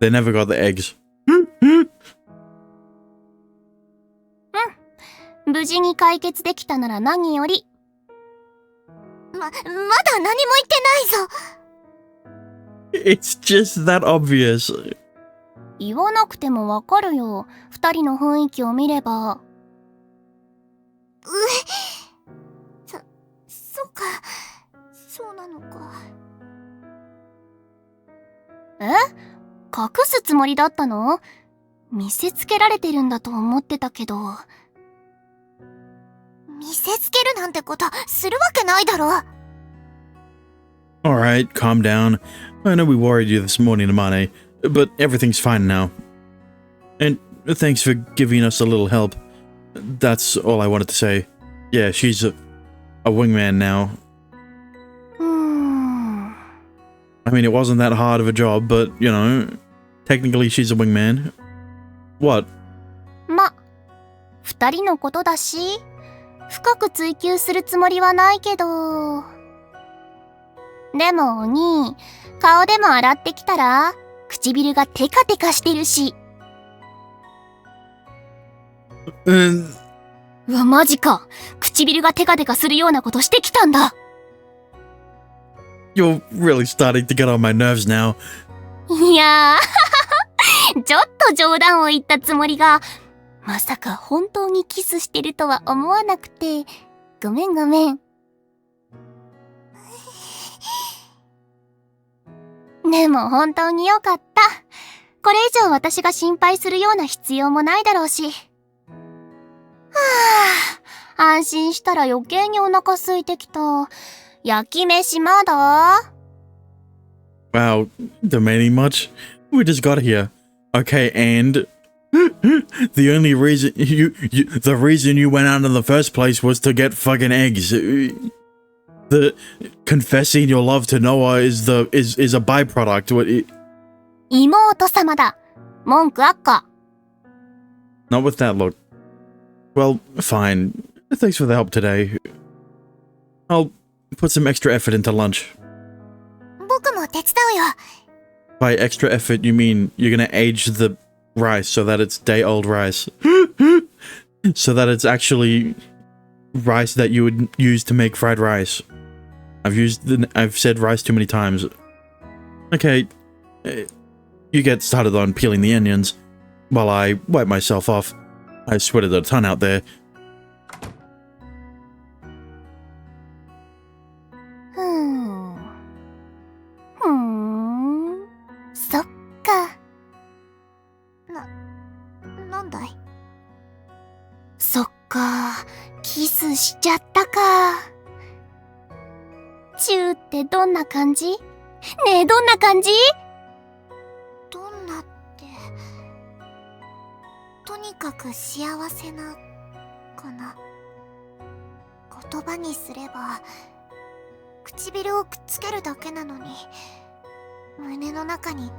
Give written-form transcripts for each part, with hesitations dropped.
They never got the eggs. 無事に解決できたなら何より。まだ何も言ってないぞ。 It's just that obvious. 言わなくてもわかるよ。二人の雰囲気を見れば。そうか。そうなのか。隠すつもりだったの？見せつけられてるんだと思ってたけど。見せつけるなんてことするわけないだろ。 Alright, calm down. I know we worried you this morning, Amane, but everything's fine now. And thanks for giving us a little help. That's all I wanted to say. Yeah, she's a wingman now. I mean, it wasn't that hard of a job, but, you know, technically she's a wingman. What? ま、二人のことだし、深く追求するつもりはないけど。でもお兄、顔でも洗ってきたら、唇がテカテカしてるし。うわ、マジか。唇がテカテカするようなことしてきたんだ。You're really starting to get on my nerves now. いやー、ちょっと冗談を言ったつもりが、まさか本当にキスしてるとは思わなくて、ごめんごめん。でも本当によかった。これ以上私が心配するような必要もないだろうし。はぁ、安心したら余計にお腹空いてきた。焼き飯まだ？ Wow, demanding much? We just got here. Okay, and the only reason the reason you went out in the first place was to get fucking eggs. The confessing your love to Noah is a byproduct. What? 妹様だ。文句あっか。 Not with that look. Well, fine. Thanks for the help today. I'll put some extra effort into lunch. 僕も手伝うよ。 By extra effort, you mean you're gonna age the rice so that it's day-old rice. So that it's actually rice that you would use to make fried rice. I've said rice too many times. Okay, you get started on peeling the onions while I wipe myself off. I sweated a ton out there. そっか。なんだい？そっか、キスしちゃったか。チューってどんな感じ？ねえ、どんな感じ？どんなって、とにかく幸せな、かな。言葉にすれば、唇をくっつけるだけなのに、胸の中に、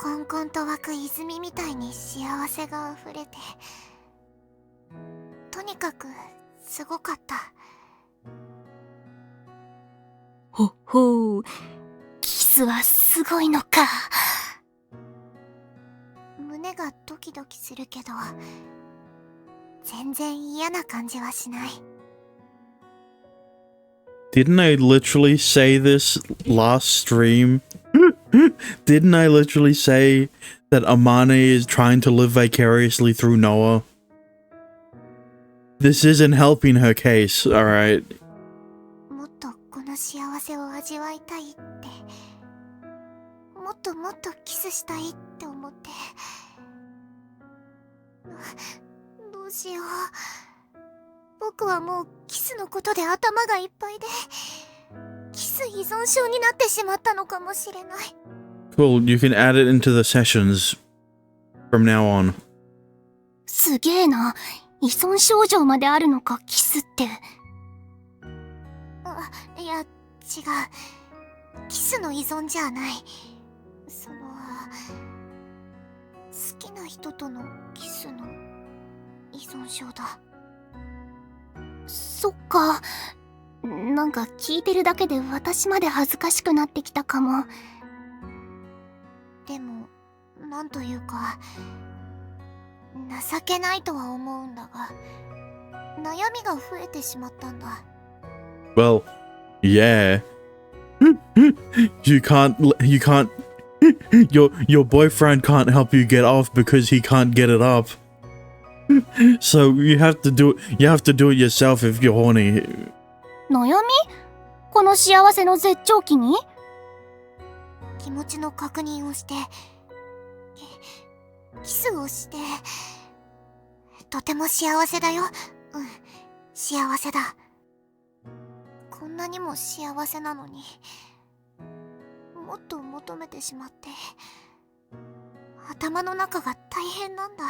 こんこんと湧く泉みたいに幸せが溢れて、とにかくすごかった。ほほう、キスはすごいのか。胸がドキドキするけど、全然嫌な感じはしない。Didn't I literally say this last stream? Didn't I literally say that Amane is trying to live vicariously through Noah? This isn't helping her case, alright? もっとこの幸せを味わいたいって、もっともっとキスしたいって思って。どうしよう。僕はもうキスのことで頭がいっぱいで、キス依存症になってしまったのかもしれない。Cool, you can add it into the sessions from now on. すげえな。依存症状まであるのか、キスって。いや、違う。キスの依存じゃない。好きな人とのキスの依存症だ。そっか。なんか聞いてるだけで私まで恥ずかしくなってきたかも。なんというか情けないとは思うんだが、悩みが増えてしまったんだ。 Well, yeah. You can't your boyfriend can't help you get off because he can't get it up. So you have to do it yourself if you're horny. 悩み？この幸せの絶頂期に？気持ちの確認をしてキスをして、とても幸せだよ。幸せだ。こんなにも幸せなのにもっと求めてしまって、頭の中が大変なんだ。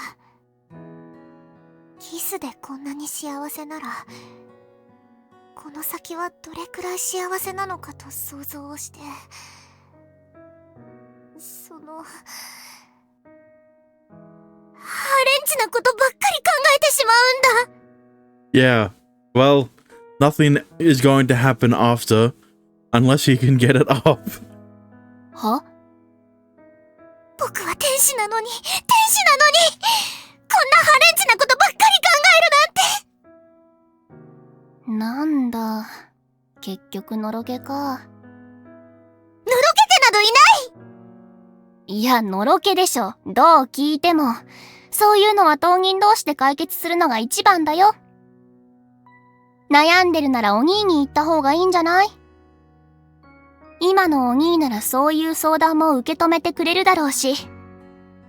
キスでこんなに幸せなら、この先はどれくらい幸せなのかと想像をして、そのハレンチなことばっかり考えてしまうんだ。 Yeah. Well, nothing is going to happen after unless he can get it up. は？僕は天使なのに、こんなハレンチなことばっかり考えるなんて。なんだ、結局のろけか。のろけてなどいない。いや、のろけでしょ。どう聞いても。そういうのは当人同士で解決するのが一番だよ。悩んでるならお兄に言った方がいいんじゃない？今のお兄ならそういう相談も受け止めてくれるだろうし。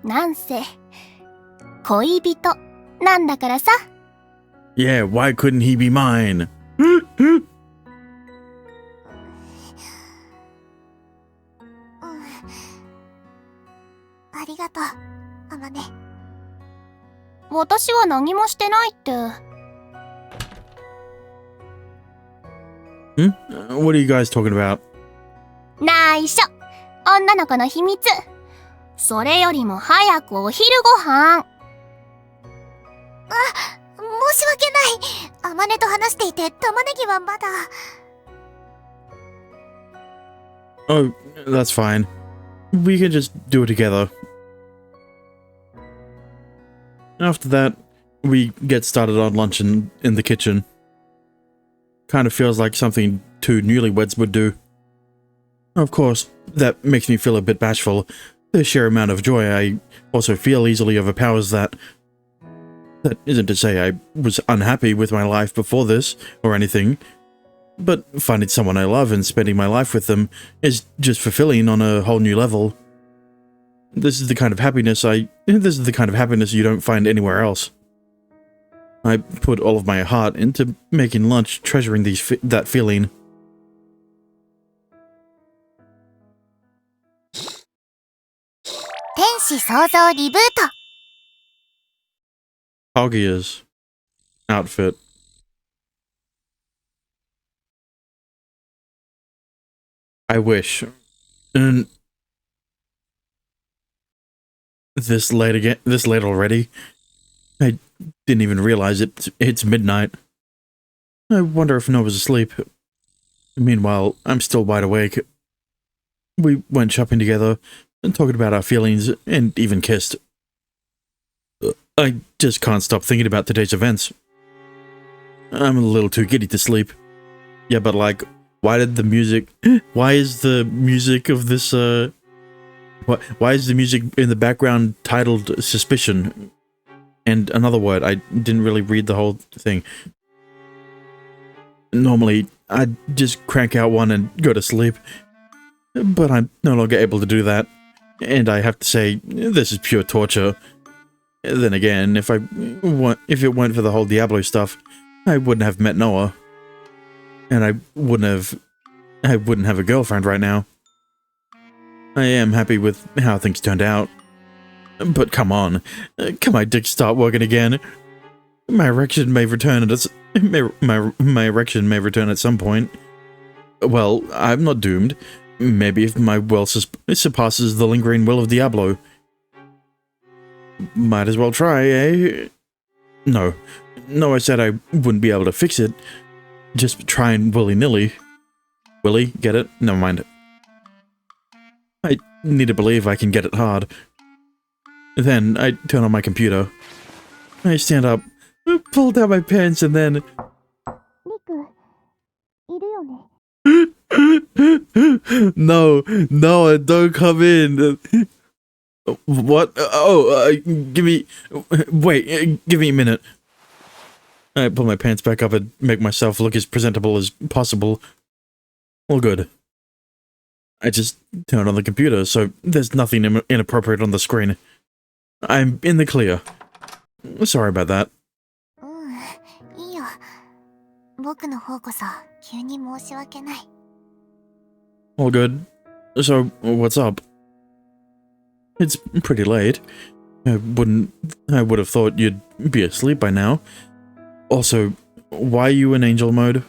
なんせ、恋人なんだからさ。Yeah, why couldn't he be mine? ありがとう、あまね。私は何もしてないって。What are you guys talking about? 内緒。女の子の秘密。それよりも早くお昼ご飯。申し訳ない。あまねと話していて、玉ねぎはまだ。Oh, that's fine. We can just do it together. After that, we get started on lunch in the kitchen. Kind of feels like something two newlyweds would do. Of course, that makes me feel a bit bashful. The sheer amount of joy I also feel easily overpowers that. That isn't to say I was unhappy with my life before this, or anything. But finding someone I love and spending my life with them is just fulfilling on a whole new level. This is the kind of happiness you don't find anywhere else. I put all of my heart into making lunch, treasuring that feeling. 天使創造リブート。 Kaguya's outfit. I wish. And this late already? I didn't even realize it's midnight. I wonder if Nova's asleep. Meanwhile, I'm still wide awake. We went shopping together, and talking about our feelings, and even kissed. I just can't stop thinking about today's events. I'm a little too giddy to sleep. Yeah, but like, why is the music of this, why is the music in the background titled Suspicion? And another word, I didn't really read the whole thing. Normally, I'd just crank out one and go to sleep. But I'm no longer able to do that. And I have to say, this is pure torture. Then again, if it weren't for the whole Diablo stuff, I wouldn't have met Noah. And I wouldn't have a girlfriend right now. I am happy with how things turned out. But come on, can my dick start working again? My erection may return at some point. Well, I'm not doomed. Maybe if my will surpasses the lingering will of Diablo. Might as well try, eh? No, I said I wouldn't be able to fix it. Just trying willy-nilly. Willy, get it? Never mind. I need to believe I can get it hard. Then I turn on my computer. I stand up, pull down my pants, and then... リク、いるよね。No, no, don't come in. What? Oh, give me... Wait, give me a minute. I pull my pants back up and make myself look as presentable as possible. All good. I just turn on the computer, so there's nothing inappropriate on the screen. I'm in the clear. Sorry about that. いいよ。僕の方こそ急に申し訳ない。All good. So, what's up? It's pretty late. I would have thought you'd be asleep by now. Also, why are you in angel mode?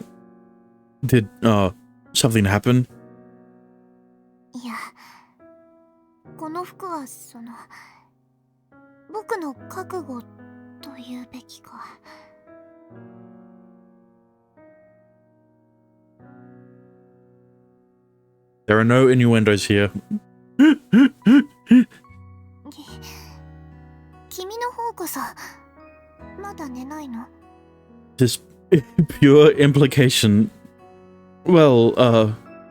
Did, something happen? いや、この服は僕の覚悟と言うべきか。There are no innuendos here. 君の方こそまだ寝ないの？ Just pure implication. Well,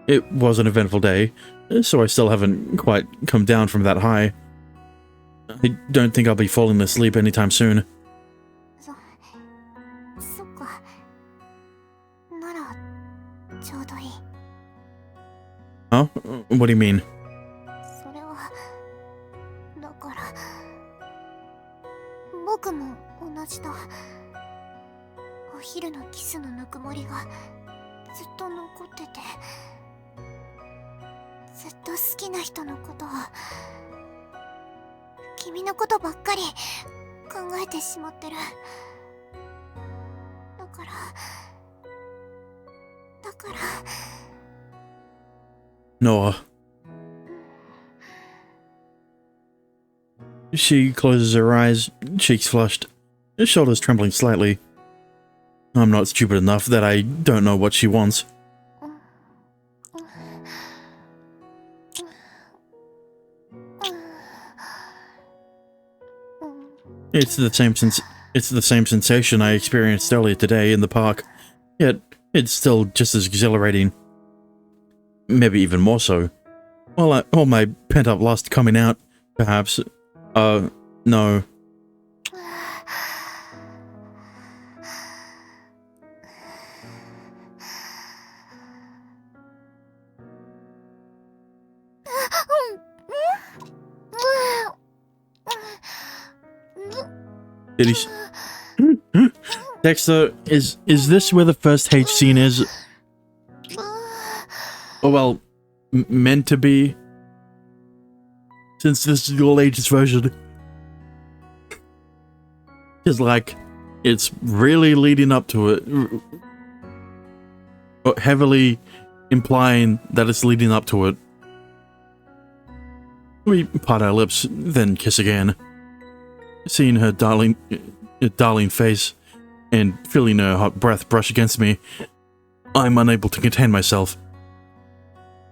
it was an eventful day, so I still haven't quite come down from that high. I don't think I'll be falling asleep anytime soon. そっか。ならちょうどいい。Huh? What do you mean? それはだから僕も同じだ。お昼のキスのぬくもりがずっと残ってて、ずっと好きな人のことを、君のことばっかり考えてしまってる。だから Noah. She closes her eyes, cheeks flushed, shoulders trembling slightly. I'm not stupid enough that I don't know what she wants. It's the same sensation I experienced earlier today in the park, yet it's still just as exhilarating. Maybe even more so. All my pent-up lust coming out, perhaps. No. Did he... Dexter, is this where the first H scene is? Oh, well, meant to be? Since this is the latest version. It's like, it's really leading up to it. Heavily implying that it's leading up to it. We part our lips, then kiss again. Seeing her darling face and feeling her hot breath brush against me, I'm unable to contain myself.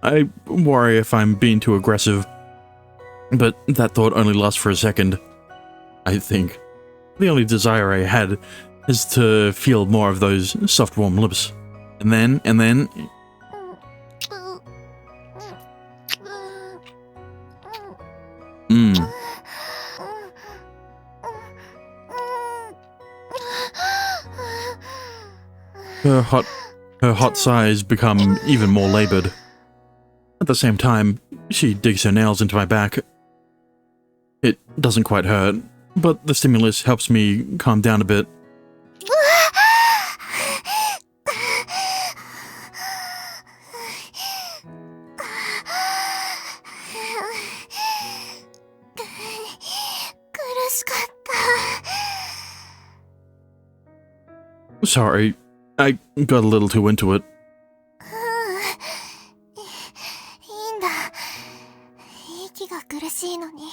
I worry if I'm being too aggressive, but that thought only lasts for a second. I think. The only desire I had is to feel more of those soft warm lips. And then... Her hot sighs become even more labored. At the same time, she digs her nails into my back. It doesn't quite hurt, but the stimulus helps me calm down a bit. Sorry, I got a little too into it. いいんだ。息が苦しいのに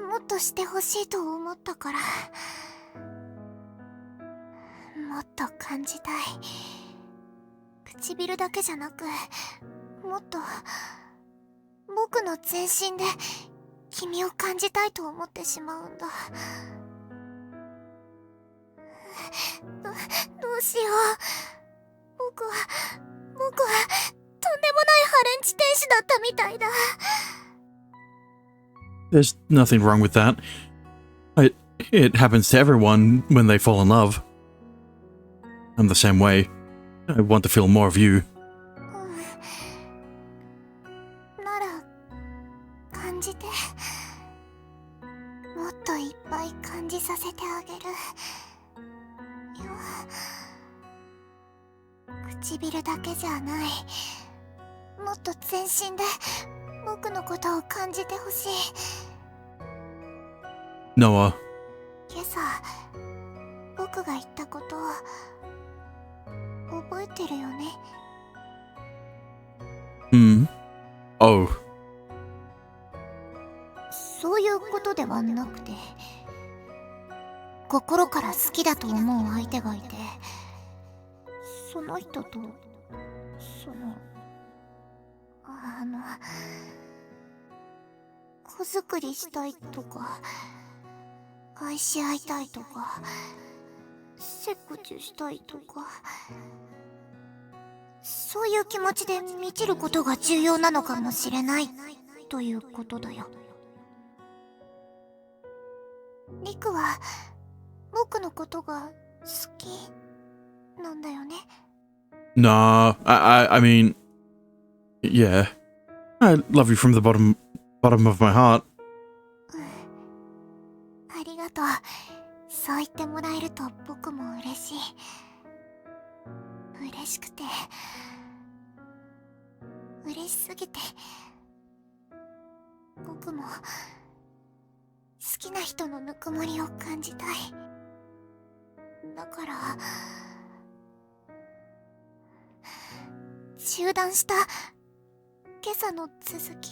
もっとしてほしいと思ったから。もっと感じたい。唇だけじゃなく、もっと僕の全身で君を感じたいと思ってしまうんだ。どうしよう。僕はとんでもないハレンチ天使だったみたいだ。There's nothing wrong with that. It happens to everyone when they fall in love. I'm the same way. I want to feel more of you. なら感じて、もっといっぱい感じさせてあげるよ。唇だけじゃない、もっと全身で僕のことを感じてほしい。 Noah. 今朝僕が言ったことを覚えてるよね。Oh. そういうことではなくて、心から好きだと思う相手がいて、その人と子作りしたいとか、愛し合いたいとか、セクチュしたいとか、そういう気持ちで満ちることが重要なのかもしれないということだよ。リクは僕のことが好きなんだよね。Nah, I mean, yeah. I love you from the bottom of my heart. ありがとう。そう言ってもらえると僕も嬉しい。嬉しくて、嬉しすぎて、僕も好きな人のぬくもりを感じたい。だから中断した今朝の続き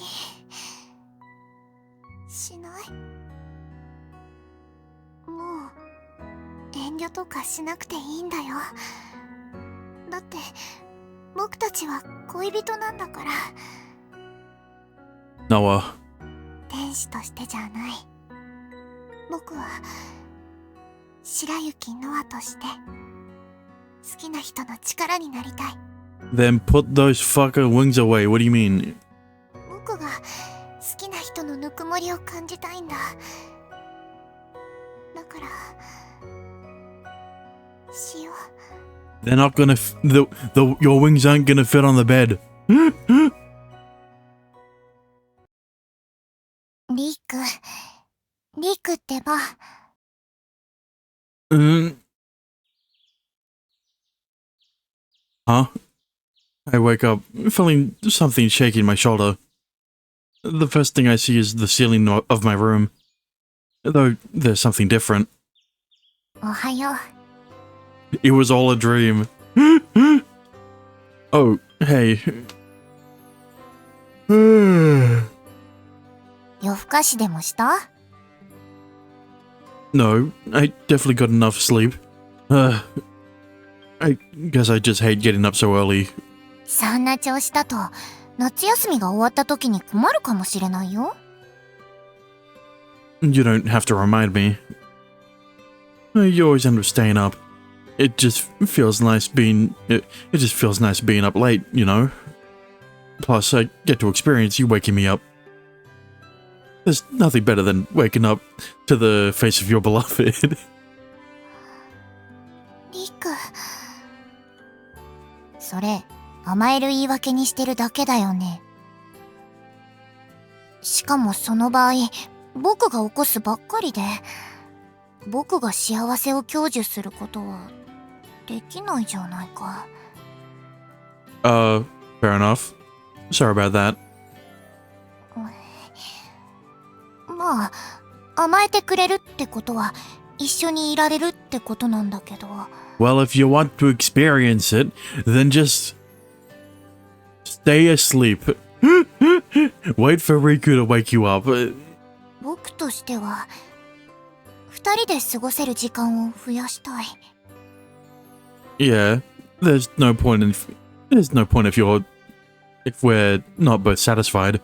しない？もう遠慮とかしなくていいんだよ。だって僕たちは恋人なんだから。 Noah. 天使としてじゃない。僕は白雪ノアとして好きな人の力になりたい。 Then put those fucker wings away. What do you mean? 僕が好きな人のぬくもりを感じたいんだ。だからしよう。 They're not gonna your wings aren't gonna fit on the bed. リクってば。Huh? I wake up feeling something shaking my shoulder. The first thing I see is the ceiling of my room. Though there's something different. おはよう。 It was all a dream. Oh, hey. 夜更かしでもした？ No, I definitely got enough sleep. I guess I just hate getting up so early. そんな調子だと夏休みが終わった時に困るかもしれないよ。 You don't have to remind me. You always end up staying up. It just feels nice being up late, you know? Plus, I get to experience you waking me up. There's nothing better than waking up to the face of your beloved. リク、それ甘える言い訳にしてるだけだよね。しかもその場合、僕が起こすばっかりで、僕が幸せを享受することはできないじゃないか。Fair enough. Sorry about that. まあ、甘えてくれるってことは一緒にいられるってことなんだけど。 Well, if you want to experience it, then just stay asleep. Wait for Riku to wake you up. 僕としては二人で過ごせる時間を増やしたい。 Yeah, there's no point if we're not both satisfied.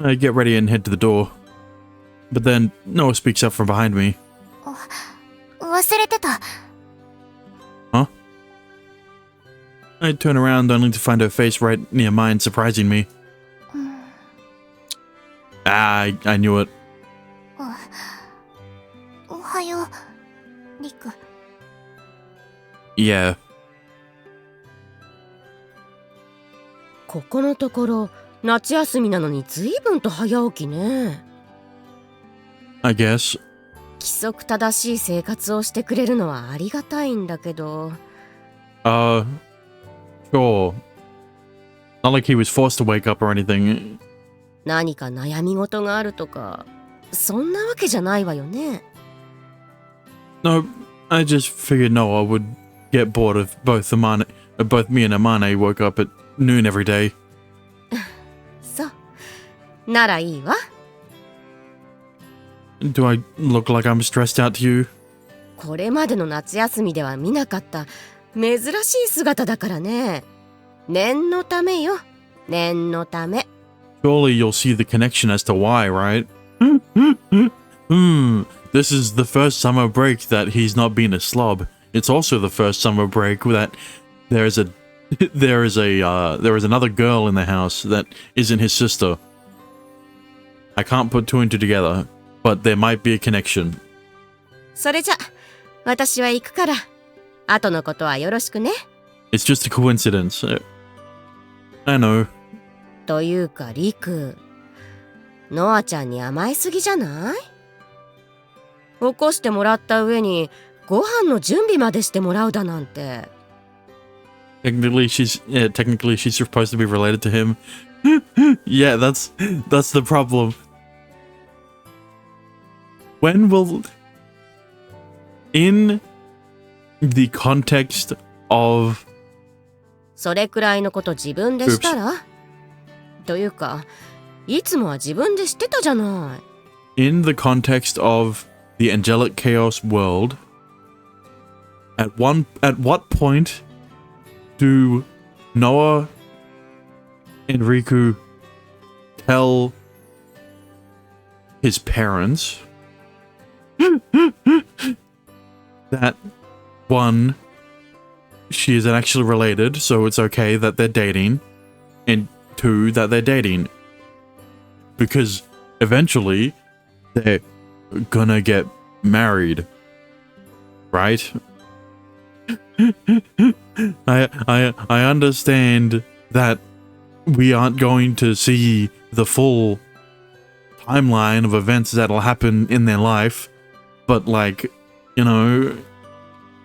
I get ready and head to the door. But then Noah speaks up from behind me. 忘れてた。 Huh? I turn around only to find her face right near mine, surprising me. I knew it. おはよう、リク。 Yeah. ここのところ夏休みなのに随分と早起きね。 I guess. 規則正しい生活をしてくれるのはありがたいんだけど。 Sure. Not like he was forced to wake up or anything. 何か悩み事があるとかそんなわけじゃないわよね。 No, I just figured Noah would get bored of both me and Amane woke up at noon every day. そうならいいわ。 Do I look like I'm stressed out to you? これまでの夏休みでは見なかった珍しい姿だからね。念のためよ、念のため。 Surely you'll see the connection as to why, right? This is the first summer break that he's not been a slob. It's also the first summer break that there is another girl in the house that isn't his sister. I can't put two and two together, but there might be a connection. それじゃ私は行くから後のことはよろしくね。 It's just a coincidence. I know. というかリク、ノアちゃんに甘えすぎじゃない？起こしてもらった上にご飯の準備までしてもらうだなんて。 Technically, she's supposed to be related to him. Yeah, that's the problem. When will, in the context of, それくらいのこと自分でしたら？というか、いつもは自分でしてたじゃない。 in the context of the angelic chaos world, at what point do Noah and Riku tell his parents that, one, she isn't actually related, so it's okay that they're dating, and two, that they're dating? Because eventually they're gonna get married, right? I understand that we aren't going to see the full timeline of events that'll happen in their life, but like, you know,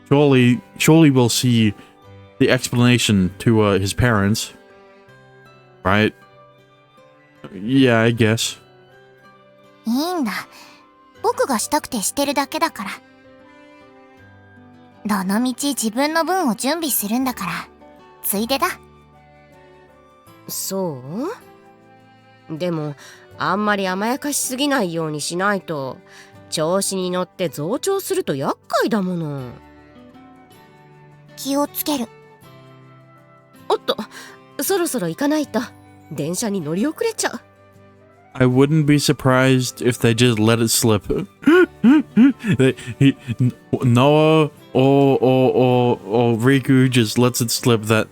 surely we'll see the explanation to his parents, right? Yeah, I guess. いいんだ。僕がしたくてしてるだけだから。どのみち自分の分を準備するんだから、ついでだ。そう？でもあんまり甘やかしすぎないようにしないと調子に乗って増長すると厄介だもの。気をつける。おっと、そろそろ行かないと電車に乗り遅れちゃう。 I wouldn't be surprised if they just let it slip. Noah or Riku just lets it slip that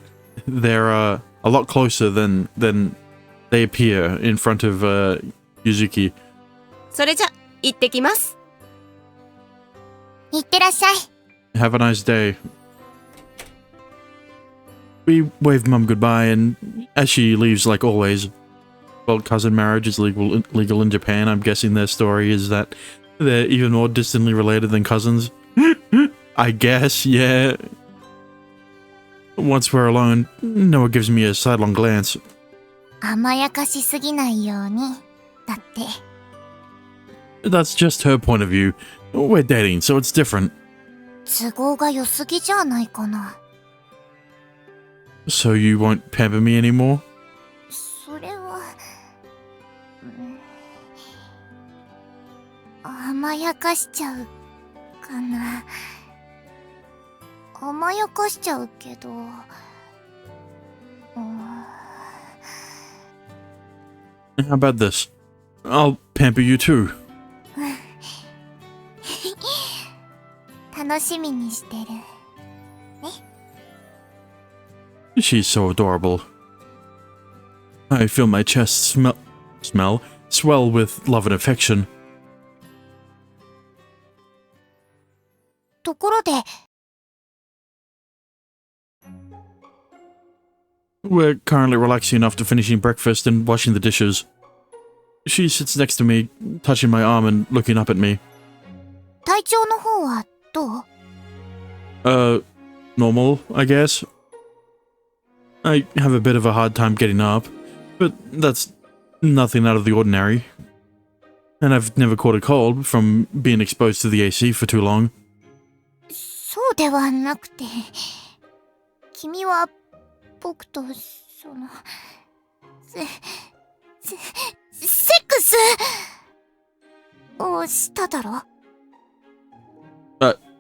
they're a lot closer than they appear in front of Yuzuki. それじゃ行ってきます。いってらっしゃい。 Have a nice day. We wave Mum goodbye, and as she leaves, like always, well, cousin marriage is legal in Japan. I'm guessing their story is that they're even more distantly related than cousins. I guess, yeah. Once we're alone, Noah gives me a sidelong glance. 甘やかしすぎないように。だって。 That's just her point of view. We're dating, so it's different. 都合が良すぎじゃないかな。 So you won't pamper me anymore? それは、甘やかしちゃうかな。甘やかしちゃうけど、 I How about this? I'll pamper you too. 楽しみにしてる。 She's so adorable. I feel my chest swell with love and affection. ところで、 We're currently relaxing enough to finishing breakfast and washing the dishes. She sits next to me, touching my arm and looking up at me. 体調の方はどう？ Normal, I guess. I have a bit of a hard time getting up, but that's nothing out of the ordinary. And I've never caught a cold from being exposed to the AC for too long. そうではなくて、君は僕とセックスをしただろ？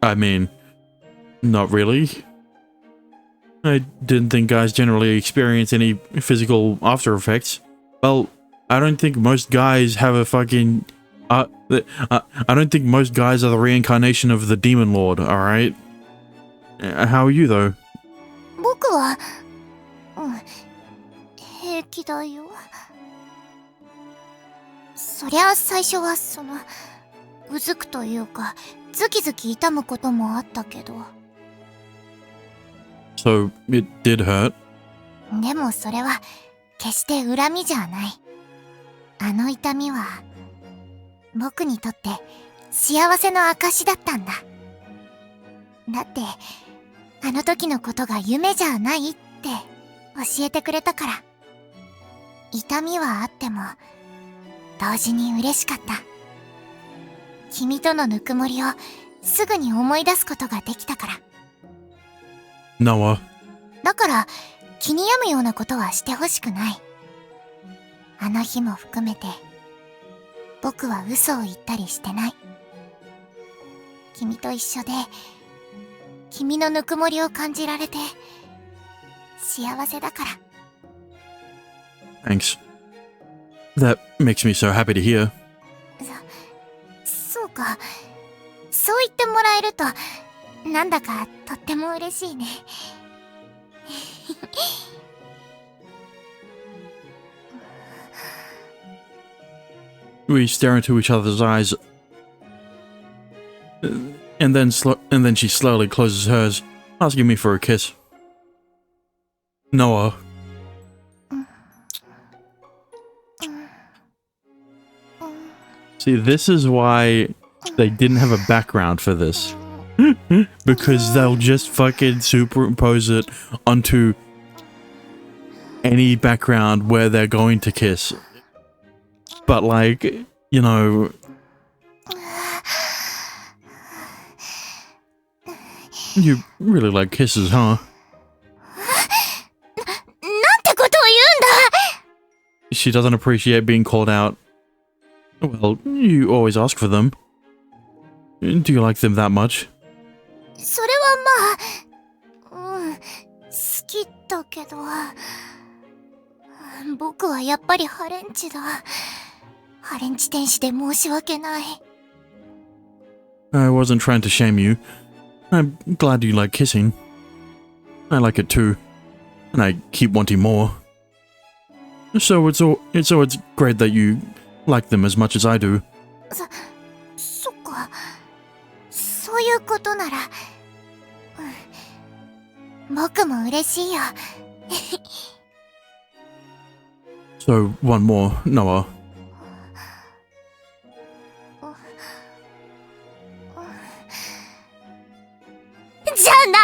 I mean, not really. I didn't think guys generally experience any physical after effects. Well, I don't think most guys have a fucking... I don't think most guys are the reincarnation of the Demon Lord, alright? How are you, though? 僕は、平気だよ。そりゃ最初はうずくというか、ズキズキ痛むこともあったけど。 So, it did hurt. でもそれは決して恨みじゃない。あの痛みは僕にとって幸せの証だったんだ。だってあの時のことが夢じゃないって教えてくれたから。痛みはあっても同時に嬉しかった。君とのぬくもりをすぐに思い出すことができたから。 Noah. だから気に病むようなことはしてほしくない。あの日も含めて僕は嘘を言ったりしてない。君と一緒で君のぬくもりを感じられて幸せだから。 Thanks. That makes me so happy to hear. そうか。そう言ってもらえるとなんだかとっても嬉しいね。We stare into each other's eyes, and then she slowly closes hers, asking me for a kiss. Noah. See, this is why they didn't have a background for this. Because they'll just fucking superimpose it onto any background where they're going to kiss. But like, you know... You really like kisses, huh? なんてことを言うんだ! She doesn't appreciate being called out. Well, you always ask for them. Do you like them that much? それはまあ、好きだけど、僕はやっぱりハレンチだ。ハレンチ天使で申し訳ない。I wasn't trying to shame you. I'm glad you like kissing. I like it too. And I keep wanting more. So it's great that you like them as much as I do. そっか。そういうことなら、僕も嬉しいよ。So, one more, Noah. じゃな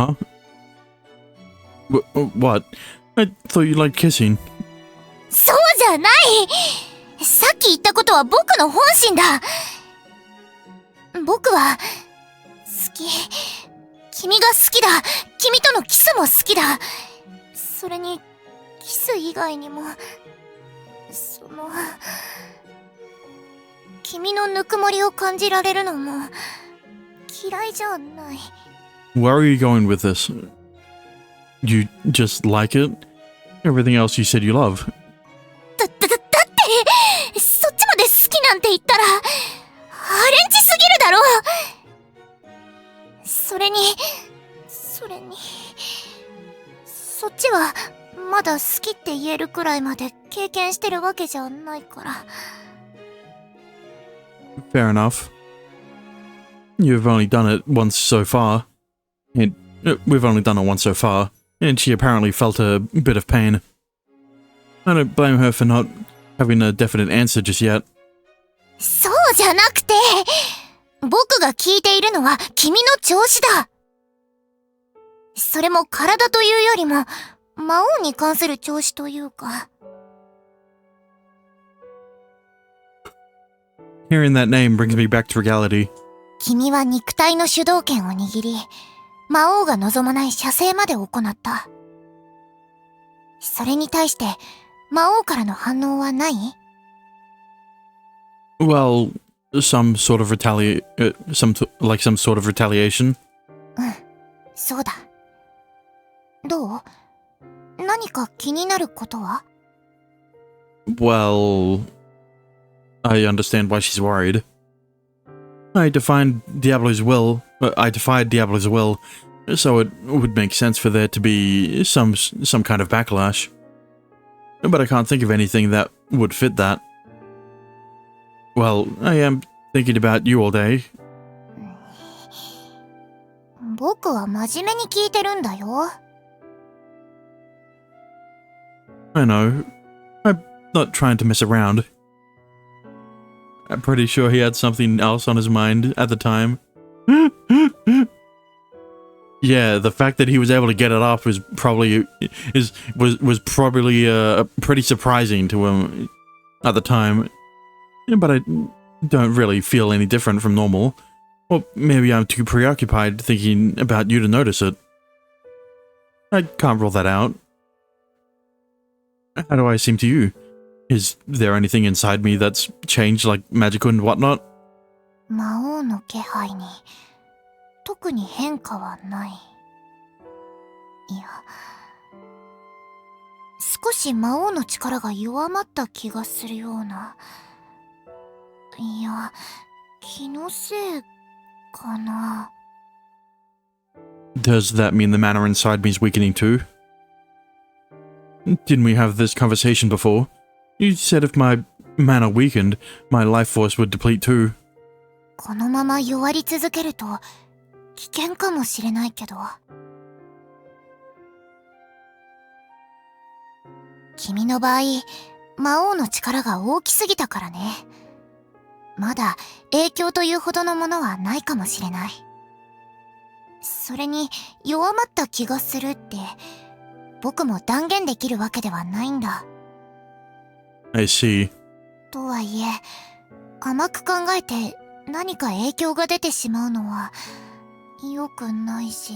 い Huh? What? I thought you liked kissing. そうじゃない。さっき言ったことは僕の本心だ。僕は好き。君が好きだ。君とのキスも好きだ。それにキス以外にも君のぬくもりを感じられるのも嫌いじゃない。 Where are you going with this? You just like it? Everything else you said you love. だって、そっちまで好きなんて言ったら、アレンジすぎるだろ。それに、そっちは、まだ好きって言えるくらいまで経験してるわけじゃないから。Fair enough. You've only done it once so far. We've only done it once so far, and she apparently felt a bit of pain. I don't blame her for not having a definite answer just yet. そうじゃなくて、僕が聞いているのは君の調子だ。それも体というよりも、魔王に関する調子というか。Hearing that name brings me back to reality. 君は肉体の主導権を握り、魔王が望まない射精まで行った。それに対して、魔王からの反応はない？ Well, some sort of some sort of retaliation. そうだ。どう？何か気になることは？ Well, I understand why she's worried. I defied Diablo's will, so it would make sense for there to be some kind of backlash. But I can't think of anything that would fit that. Well, I am thinking about you all day. 僕は真面目に聞いてるんだよ。I know. I'm not trying to mess around. I'm pretty sure he had something else on his mind at the time. Yeah, the fact that he was able to get it off was probably pretty surprising to him at the time. But I don't really feel any different from normal. Or maybe I'm too preoccupied thinking about you to notice it. I can't rule that out. How do I seem to you? Is there anything inside me that's changed, like magical and whatnot? 魔王の気配に特に変化はない。いや、少し魔王の力が弱まった気がするような。いや、気のせいかな。Does that mean the mana inside me is weakening too? Didn't we have this conversation before? You said if my mana weakened, my life force would deplete too. このまま弱り続けると危険かもしれないけど。君の場合、魔王の力が大きすぎたからね。まだ影響というほどのものはないかもしれない。それに弱まった気がするって僕も断言できるわけではないんだ。I see. とはいえ、甘く考えて何か影響が出てしまうのは良くないし。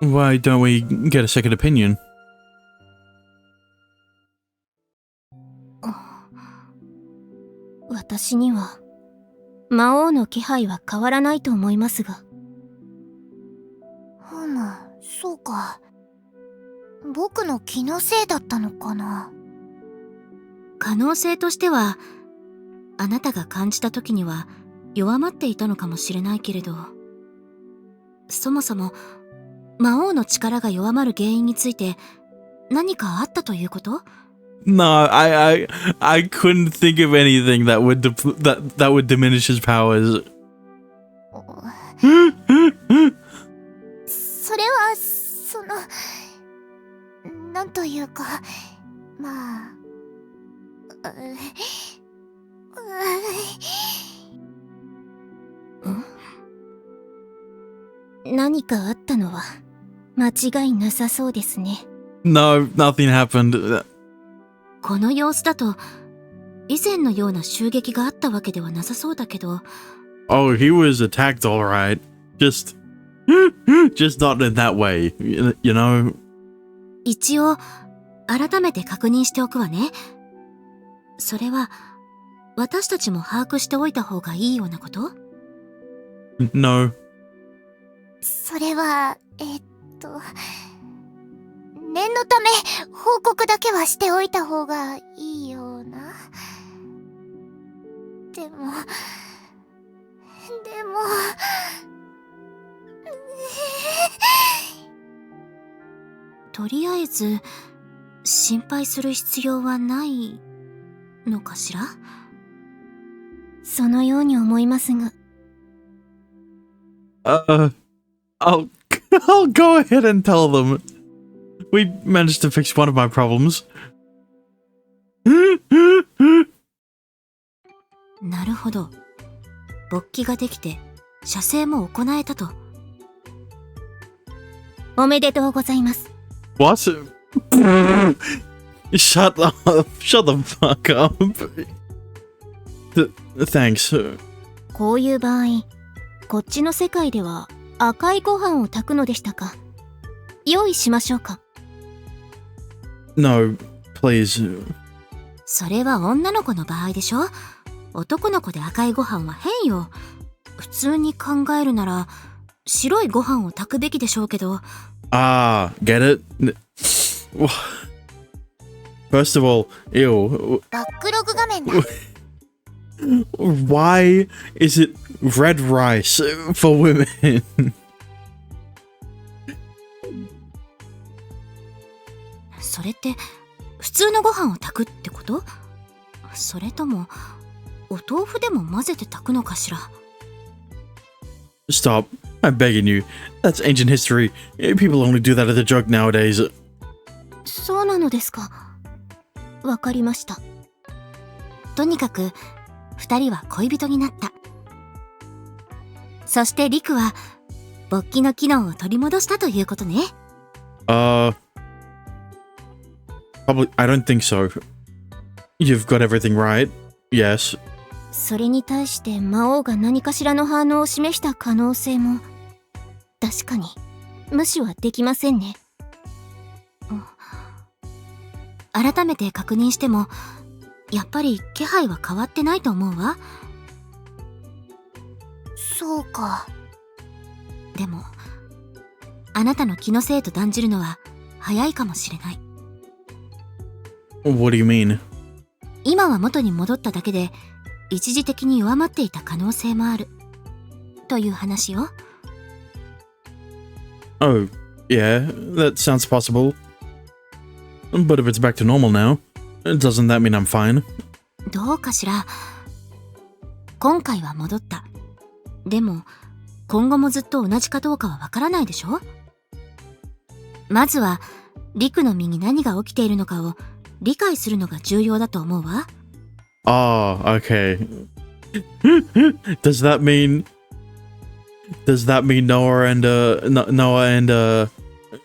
Why don't we get a second opinion? 私には魔王の気配は変わらないと思いますが。そうか。僕の気のせいだったのかな。可能性としては、あなたが感じた時には弱まっていたのかもしれないけれど、そもそも魔王の力が弱まる原因について何かあったということ？ No, I couldn't think of anything that would diminish his powers. それはなんというか、まあ、何かあったのは間違いなさそうですね。No, nothing happened. この様子だと以前のような襲撃があったわけではなさそうだけど。Oh, he was attacked all right. Just not in that way, you know? 一応改めて確認しておくわね。それは私たちも把握しておいた方がいいようなこと？ No. それは、念のため報告だけはしておいた方がいいような。でもとりあえず心配する必要はないのかしら。そのように思いますが。I'll I'll go ahead and tell them. We managed to fix one of my problems. なるほど。勃起ができて射精も行えたと。おめでとうございます。What? Shut up. Shut the fuck up. Thanks. こういう場合、こっちの世界では赤いご飯を炊くのでしたか。用意しましょうか。No, please. それは女の子の場合でしょ。男の子で赤いご飯は変よ。普通に考えるなら白いご飯を炊くべきでしょうけど。Ah, get it? First of all, ew. バックログ画面だ。Why is it red rice for women? それって普通のご飯を炊くってこと？それともお豆腐でも混ぜて炊くのかしら。 Stop. I'm begging you. That's ancient history. People only do that as a joke nowadays. そうなのですか。わかりました。とにかく二人は恋人になった。そしてリクは勃起の機能を取り戻したということね。Probably. I don't think so. You've got everything right. Yes. それに対して魔王が何かしらの反応を示した可能性も確かに無視はできませんね。改めて確認してもやっぱり気配は変わってないと思うわ。そうか。でもあなたの気のせいと断じるのは早いかもしれない。 What do you mean? 今は元に戻っただけで一時的に弱まっていた可能性もあるという話よ。Oh, yeah, that sounds possible. But if it's back to normal now, doesn't that mean I'm fine? どうかしら。今回は戻った。でも今後もずっと同じかどうかはわからないでしょ。まずはリクの身に何が起きているのかを理解するのが重要だと思うわ。Ah, okay. Does that mean Noah and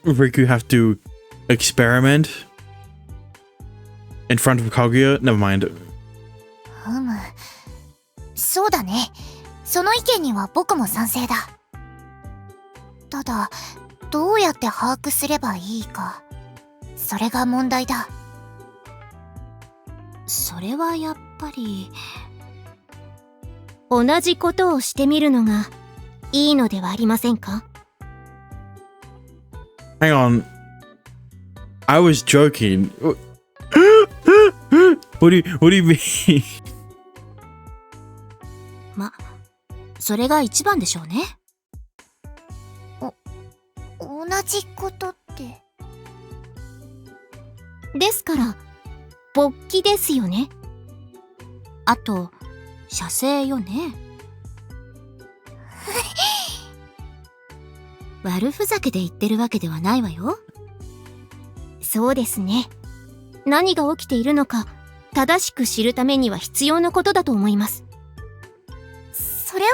Riku have to experiment in front of Kaguya? Never mind. そうだね。その意見には僕も賛成だ。ただ、どうやって把握すればいいか。それが問題だ。それはやっぱり同じことをしてみるのがいいのではありませんか。 Hang on. I was joking. What do you mean? それが一番でしょうね。同じことって。ですから勃起ですよね。あと射精よね。悪ふざけで言ってるわけではないわよ。そうですね。何が起きているのか正しく知るためには必要なことだと思います。それは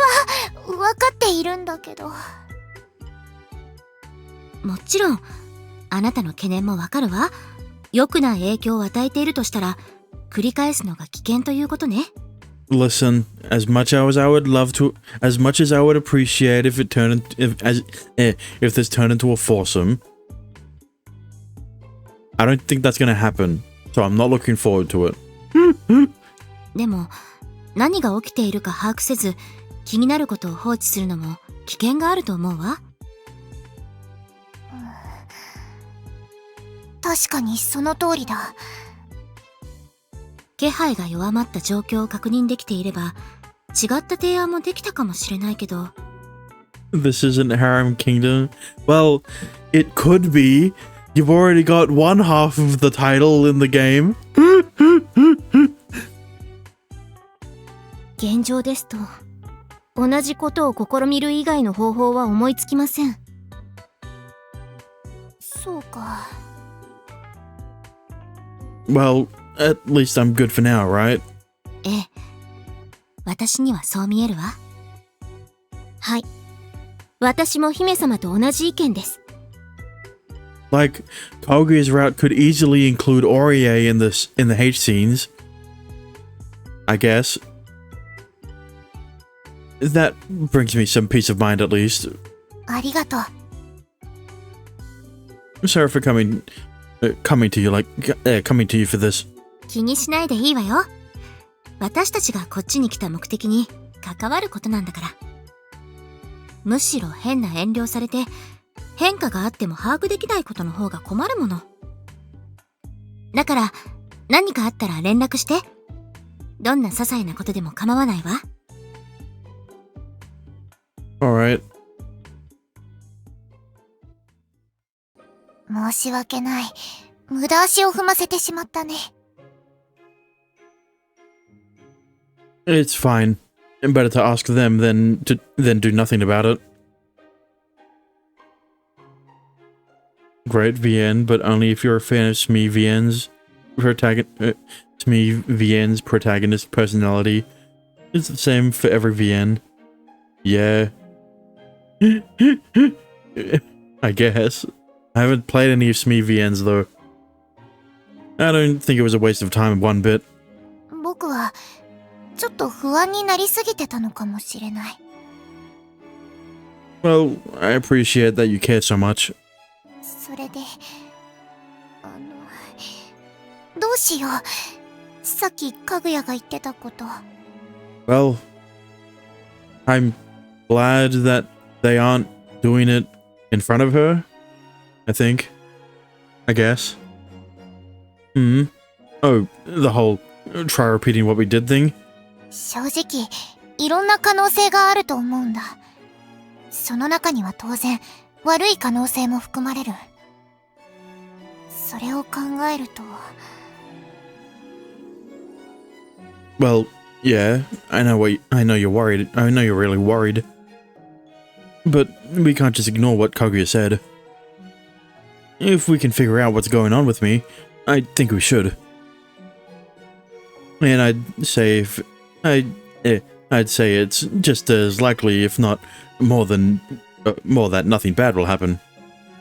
分かっているんだけど。もちろんあなたの懸念もわかるわ。良くない影響を与えているとしたら繰り返すのが危険ということね。Listen, as much as I would appreciate if it turned if this turned into a foursome, I don't think that's gonna happen. So I'm not looking forward to it. でも何が起きているか把握せず気になることを放置するのも危険があると思うわ。確かにその通りだ。気配が弱まった状況を確認できていれば、違った提案もできたかもしれないけど。This isn't Harem Kingdom. Well, it could be. You've already got one half of the title in the game. 現状ですと、同じことを試みる以外の方法は思いつきません。そうか。Well, at least I'm good for now, right? ええ。私にはそう見えるわ。はい。私も姫様と同じ意見です。Like, Kaguya's route could easily include Orie in the H scenes. I guess. That brings me some peace of mind at least. ありがとう。Sorry for coming to you for this. 気にしないでいいわよ。私たちがこっちに来た目的に関わることなんだから。むしろ変な遠慮されて、変化があっても把握できないことの方が困るもの。だから、何かあったら連絡して。どんな些細なことでも構わないわ。Alright. 申し訳ない。無駄足を踏ませてしまったね。It's fine. Better to ask them than do nothing about it. Great, VN, but only if you're a fan of Smee VN's protagonist personality. It's the same for every VN. Yeah. I guess. I haven't played any of Smee VN's though. I don't think it was a waste of time one bit. 僕はちょっと不安になりすぎてたのかもしれない。Well, I appreciate that you care so much. それで、どうしよう。さっきかぐやが言ってたこと。Well, I'm glad that they aren't doing it in front of her, I think. I guess. Oh, the whole try repeating what we did thing? 正直、いろんな可能性があると思うんだ。その中には当然、悪い可能性も含まれる。それを考えると。Well, yeah, I know you're worried. I know you're really worried. But we can't just ignore what Kaguya said. If we can figure out what's going on with me, I think we should. And I'd say it's just as likely, if not more that nothing bad will happen.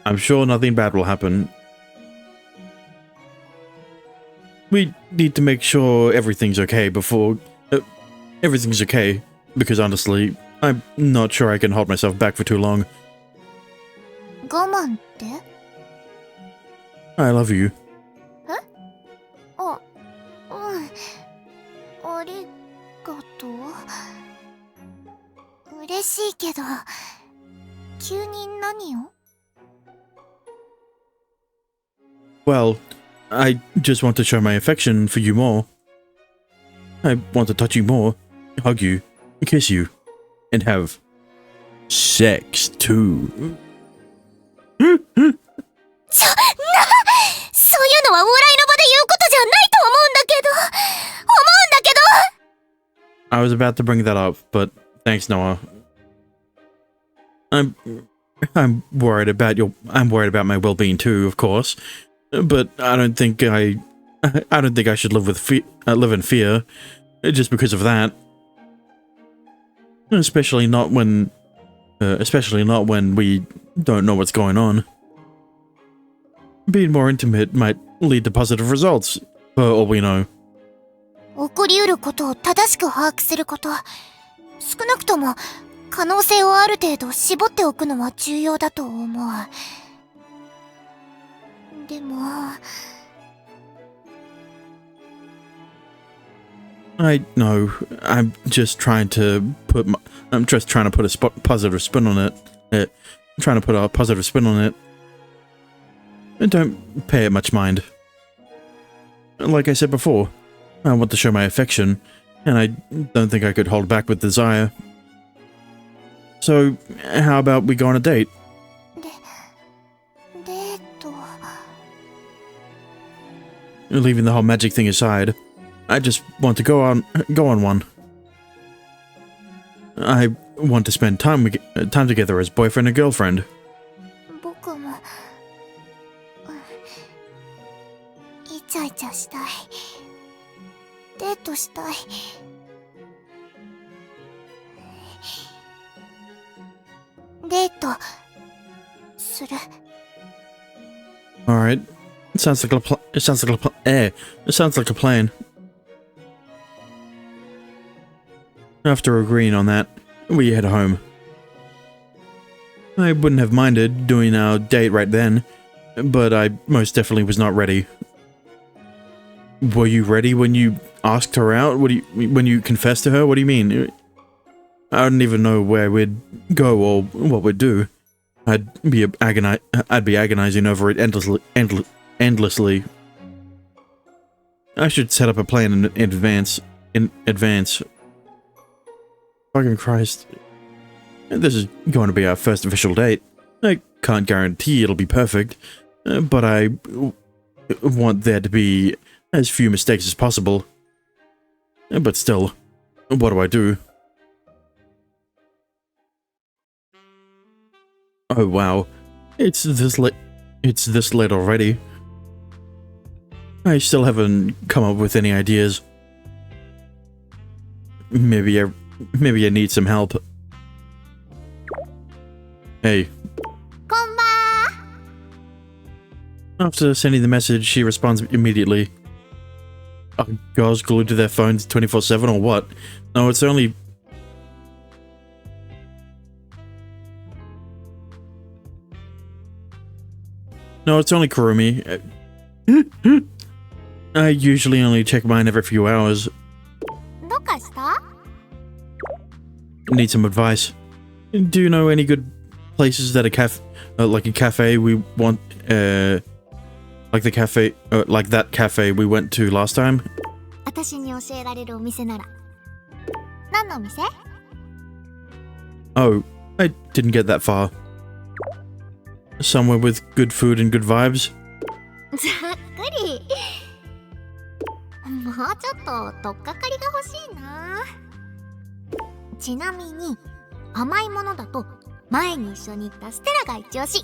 I'm sure nothing bad will happen. We need to make sure everything's okay before... everything's okay, because honestly, I'm not sure I can hold myself back for too long. 我慢って？ I love you. あ、うん。ありがとう。嬉しいけど、急に何を？ Well, I just want to show my affection for you more. I want to touch you more, hug you, kiss you, and have sex too. そういうのはお笑いの場で言うことじゃないと思うんだけど。I was about to bring that up, but thanks, Noah. I'm worried about my well-being too, of course. But I don't think I should live in fear just because of that. Especially not when we don't know what's going on. Being more intimate might lead to positive results, for all we know. 起こりうることを正しく把握すること。少なくとも可能性をある程度絞っておくのは重要だと思う。でも。I know. I'm just trying to put a positive spin on it. Trying to put a positive spin on it. Don't pay it much mind. Like I said before, I want to show my affection, and I don't think I could hold back with desire. So, how about we go on a date? デート Leaving the whole magic thing aside, I just want to go on one. I want to spend time together as boyfriend and girlfriend. 僕もイチャイチャしたい。デートしたい。デートする。 All right. It sounds like a plan. After agreeing on that, we head home. I wouldn't have minded doing our date right then, but I most definitely was not ready. Were you ready when you asked her out? When you confessed to her? What do you mean? I didn't even know where we'd go or what we'd do. I'd be agonizing over it endlessly. I should set up a plan in advance. Fucking Christ. This is going to be our first official date. I can't guarantee it'll be perfect, but I want there to be as few mistakes as possible. But still, what do I do? Oh wow, it's this late already. I still haven't come up with any ideas. Maybe I need some help. Hey. こんばん After sending the message, she responds immediately. Are girls glued to their phones 24/7 or what? No, it's only... No, it's only Kurumi. I usually only check mine every few hours. どうかした Need some advice. Do you know any good places that like a cafe we want, like that cafe we went to last time? 私に教えられるお店なら。何のお店 Oh, I didn't get that far. Somewhere with good food and good vibes? ざっくり。もうちょっととっかかりが欲しいな。ちなみに甘いものだと前に一緒に行ったステラが一押し。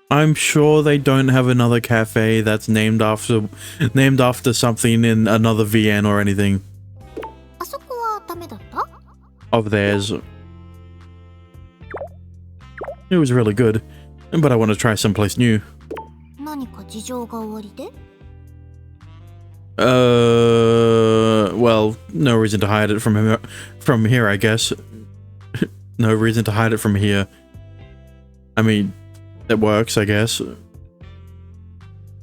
I'm sure they don't have another cafe that's named after something in another VN or anything あそこはダメだった of theirs. It was really good, but I want to try someplace new. 何か事情がおありで Well, no reason to hide it from here, I guess. No reason to hide it from here. I mean, it works, I guess.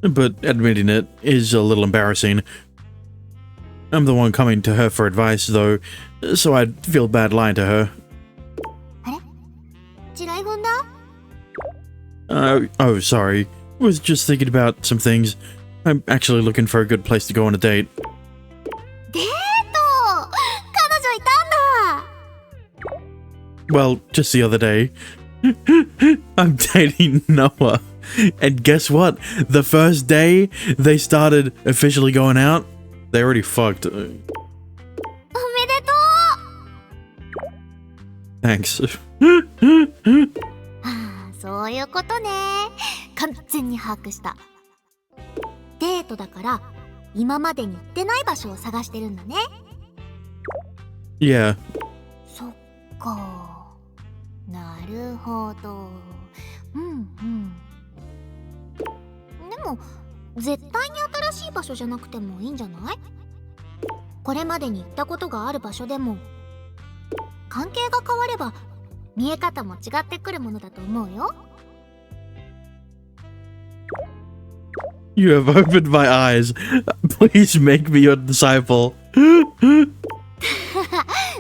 But admitting it is a little embarrassing. I'm the one coming to her for advice, though, so I'd feel bad lying to her. あれ地雷本だ Oh, sorry. Was just thinking about some things. I'm actually looking for a good place to go on a date. デート彼女いたんだ Well, just the other day. I'm dating Noah. And guess what? The first day they started officially going out, they already fucked. おめでと Thanks. うああそういうことね完全に把握したデートだから今までに行ってない場所を探してるんだね Yeah. そっかなるほどうんでも絶対に新しい場所じゃなくてもいいんじゃないこれまでに行ったことがある場所でも関係が変われば見え方も違ってくるものだと思うよ You have opened my eyes. Please make me your disciple.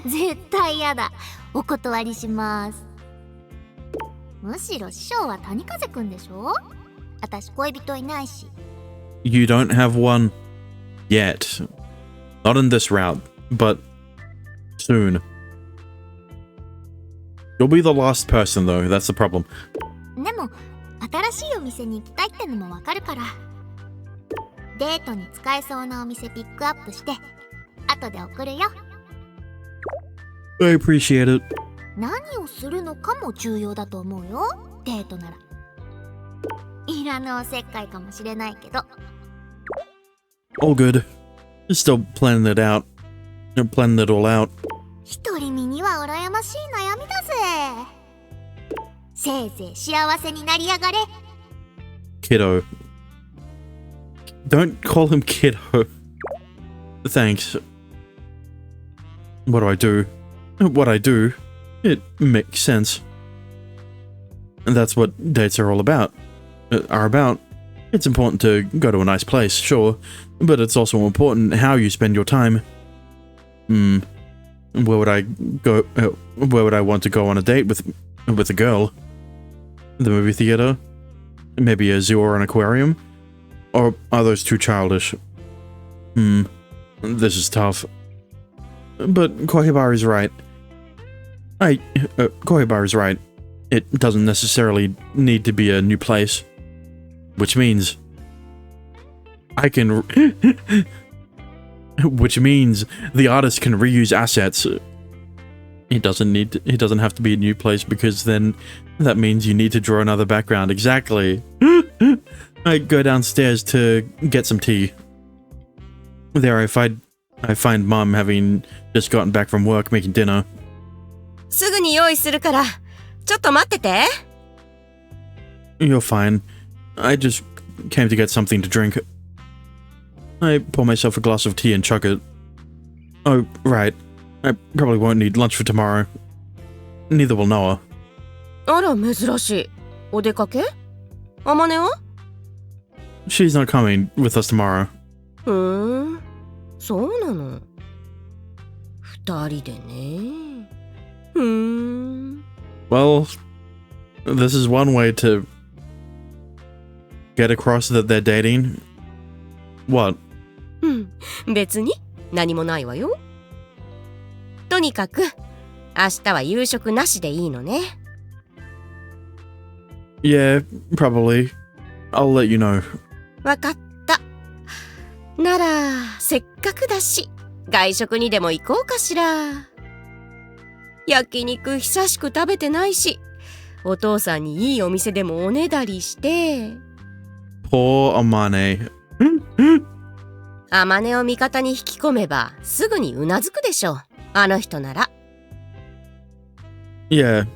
絶対やだお断りしますむしろ師匠は谷風くんでしょ私恋人いないし。 You don't have one yet. Not in this route, but soon. You'll be the last person though, that's the problem. でも新しいお店に行きたいってのもわかるから、デートに使えそうなお店ピックアップして後で送るよ。 I appreciate it. 何をするのかも重要だと思うよ、デートなら。いらぬおせっかいかもしれないけど。 All good. Still planning it out. Planning it all out. 独り身には羨ましい悩みだぜ。せいぜい幸せになりやがれ。 Kiddo. Don't call him kiddo. Thanks. What do I do? What I do, it makes sense. And that's what dates are all about. It's important to go to a nice place, sure, but it's also important how you spend your time. Where would I go? Where would I want to go on a date with a girl? The movie theater? Maybe a zoo or an aquarium? Or are those too childish? This is tough. But Kohibari's right. Kohibari's right. It doesn't necessarily need to be a new place. Which means which means the artist can reuse assets. It doesn't have to be a new place, because then that means you need to draw another background. Exactly. I go downstairs to get some tea. There I find Mom having just gotten back from work making dinner. すぐに用意するから、ちょっと待ってて。You're fine. I just came to get something to drink. I pour myself a glass of tea and chug it. Oh, right. I probably won't need lunch for tomorrow. Neither will Noah. あら、珍しい。お出かけ？あまねは？ She's not coming with us tomorrow. そうなの。二人でね。Well, this is one way to get across that they're dating. What? 別に何もないわよ。とにかく明日は夕食なしでいいのね。Yeah, probably. I'll let you know. わかった。ならせっかくだし外食にでも行こうかしら。焼肉久しく食べてないし、お父さんにいいお店でもおねだりして。Poor Amane. あまねを味方に引き込めばすぐにうなずくでしょう。あの人なら。Yeah,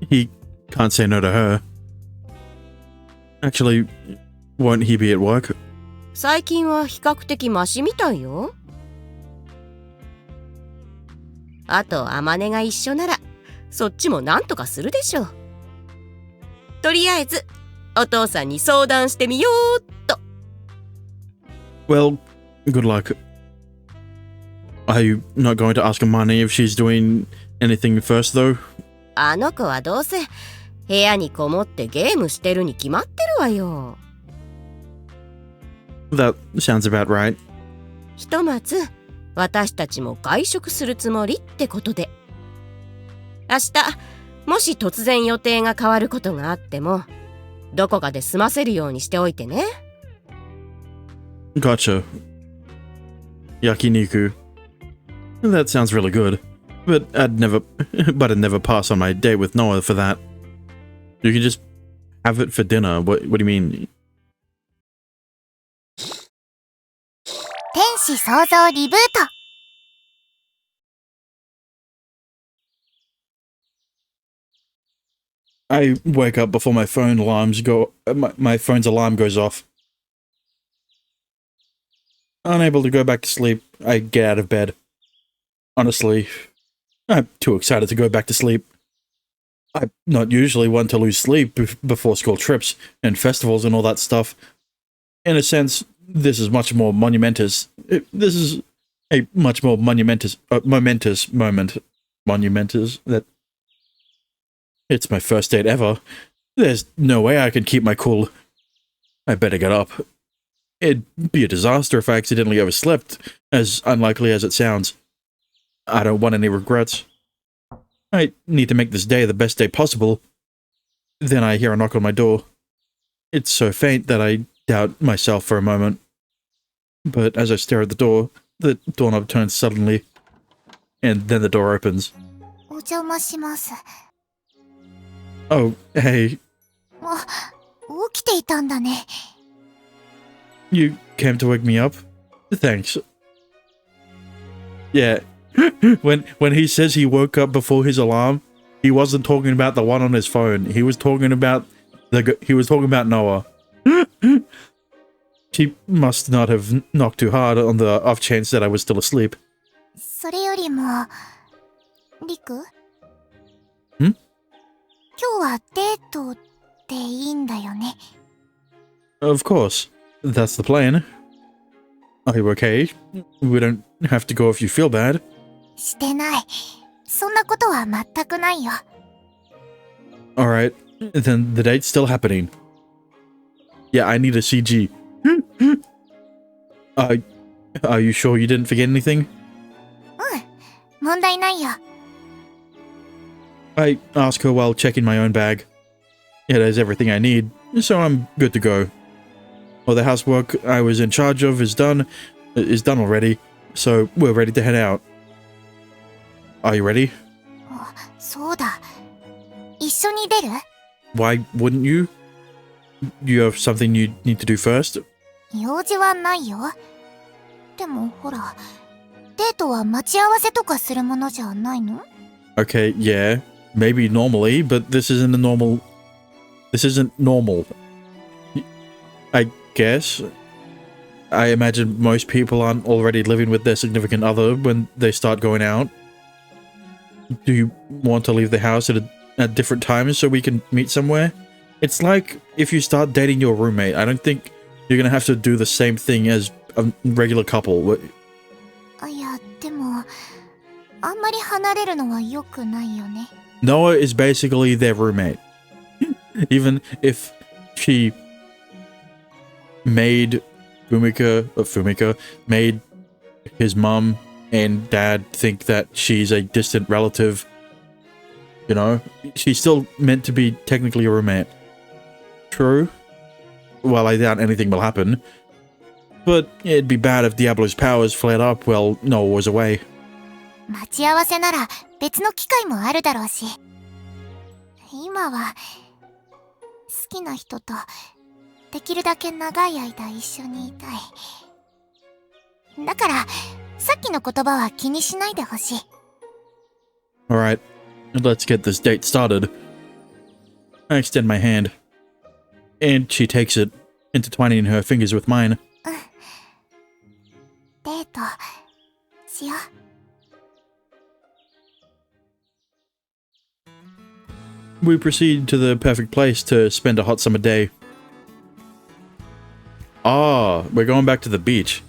he can't say no to her. Actually, won't he be at work? 最近は比較的マシみたいよ。あとあまねが一緒ならそっちもなんとかするでしょう。とりあえずお父さんに相談してみようっと。 Well, good luck. Are you not going to ask Amane if she's doing anything first, though? あの子はどうせ部屋にこもってゲームしてるに決まってるわよ。That sounds about right. ひとまず私たちも外食するつもりってことで。明日もし突然予定が変わることがあってもどこかで済ませるようにしておいてね。 Gotcha. Yakiniku. That sounds really good. But I'd never pass on my date with Noah for that. You can just have it for dinner. What do you mean? 天使創造リブート。 I wake up before my phone alarms go. My phone's alarm goes off. Unable to go back to sleep, I get out of bed. Honestly, I'm too excited to go back to sleep. I'm not usually one to lose sleep before school trips and festivals and all that stuff. In a sense, this is much more momentous. This is a much more momentous moment. Momentous that it's my first date ever. There's no way I can keep my cool. I better get up. It'd be a disaster if I accidentally overslept, as unlikely as it sounds. I don't want any regrets. I need to make this day the best day possible. Then I hear a knock on my door. It's so faint that I doubt myself for a moment. But as I stare at the doorknob turns suddenly, and then the door opens. お邪魔します。 Oh, hey, あ、起きていたんだね。 you came to wake me up? Thanks. Yeah, when he says he woke up before his alarm, he wasn't talking about the one on his phone. He was talking about Noah. She must not have knocked too hard on the off chance that I was still asleep. それよりも、リク？ん？今日はデートっていいんだよね。 Of course. That's the plan. Are you okay? We don't have to go if you feel bad. してない。そんなことは全くないよ。 Alright, then the date's still happening. Yeah, I need a CG. Are you sure you didn't forget anything? うん、問題ないよ。 I ask her while checking my own bag. It has everything I need, so I'm good to go. Well, the housework I was in charge of is done already, so we're ready to head out. Are you ready? あ、そうだ。一緒に出る？ Why wouldn't you? You have something you need to do first? 用事はないよ。でもほら、デートは待ち合わせとかするものじゃないの？ Okay, yeah. Maybe normally, but this isn't normal. I guess. I imagine most people aren't already living with their significant other when they start going out. Do you want to leave the house at different times so we can meet somewhere? It's like if you start dating your roommate. I don't think you're gonna have to do the same thing as a regular couple. いや、でも、あんまり離れるのは良くないよね。 Noah is basically their roommate. Even if she made Fumika made his mum and dad think that she's a distant relative, you know, she's still meant to be technically a roommate. True. Well, I doubt anything will happen. But it'd be bad if Diablo's powers flared up while Noah was away. 待ち合わせなら別の機会もあるだろうし。今は好きな人とできるだけ長い間一緒にいたい。だからさっきの言葉は気にしないでほしい。 Alright, let's get this date started. I extend my hand, and she takes it, intertwining her fingers with mine. デートしよう。 We proceed to the perfect place to spend a hot summer day. Ah, we're going back to the beach.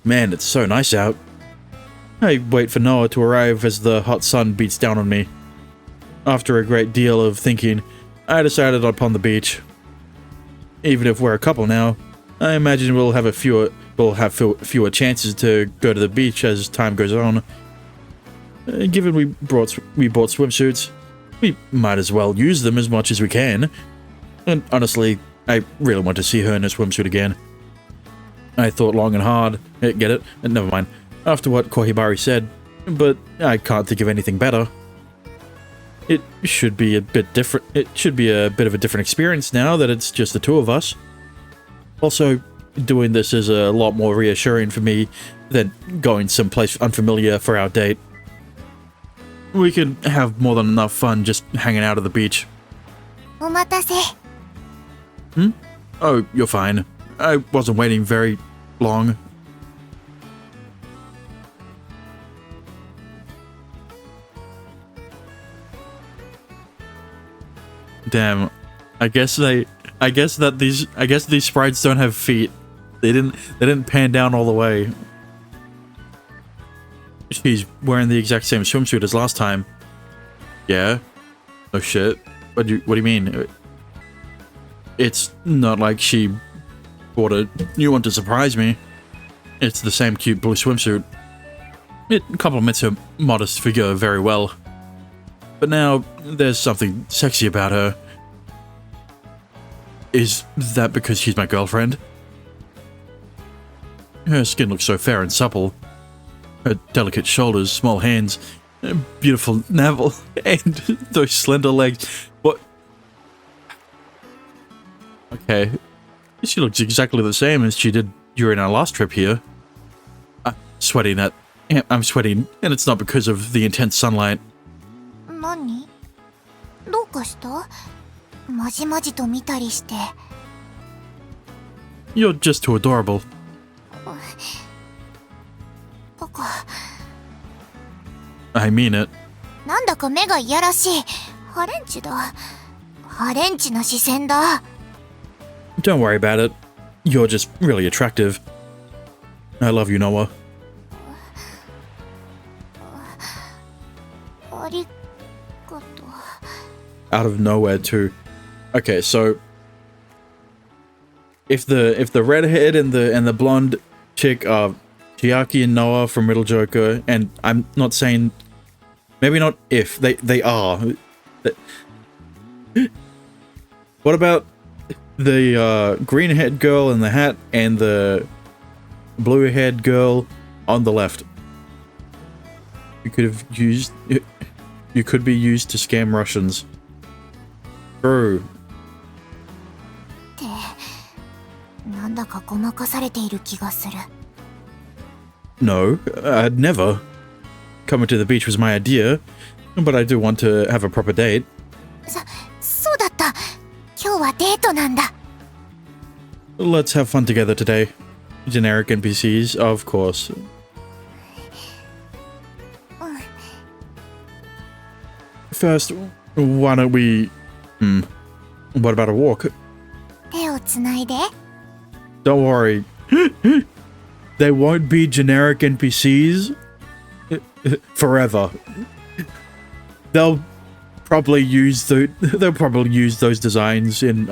Man, it's so nice out. I wait for Noah to arrive as the hot sun beats down on me. After a great deal of thinking, I decided upon the beach. Even if we're a couple now, I imagine we'll have fewer chances to go to the beach as time goes on. Given we bought swimsuits, we might as well use them as much as we can. And honestly, I really want to see her in a swimsuit again. I thought long and hard, get it? Never mind, after what Kohibari said, but I can't think of anything better. It should be a bit different. It should be a bit of a different experience now that it's just the two of us. Also, doing this is a lot more reassuring for me than going someplace unfamiliar for our date. We can have more than enough fun just hanging out at the beach. お待たせ。 Oh, you're fine. I wasn't waiting very long. Damn. I guess these sprites don't have feet. They didn't pan down all the way. She's wearing the exact same swimsuit as last time. Yeah? Oh shit. What do you mean? It's not like she bought a new one to surprise me. It's the same cute blue swimsuit. It complements her modest figure very well. But now, there's something sexy about her. Is that because she's my girlfriend? Her skin looks so fair and supple. Her delicate shoulders, small hands, beautiful navel, and those slender legs. What? Okay. She looks exactly the same as she did during our last trip here. I'm sweating, and it's not because of the intense sunlight. 何どうかした？まじまじと見たりして。 You're just too adorable. バカ。 I mean it. なんだか目がいやらしい。ハレンチだ。ハレンチな視線だ。 Don't worry about it. You're just really attractive. I love you, Noah. ありがとう。 Out of nowhere, too. Okay, so if the redhead and the blonde chick are Chiaki and Noah from Riddle Joker, and I'm not saying, maybe not if, they are. What about the green-haired girl in the hat and the blue-haired girl on the left? You could be used to scam Russians. True. ってなんだかごまかされている気がする。 No, I'd never. Coming to the beach was my idea, but I do want to have a proper date. そうだった。今日はデートなんだ。 Let's have fun together today. Generic NPCs, of course. First, why don't we... what about a walk? 手をつないで。 Don't worry. They won't be generic NPCs forever. They'll probably use those designs in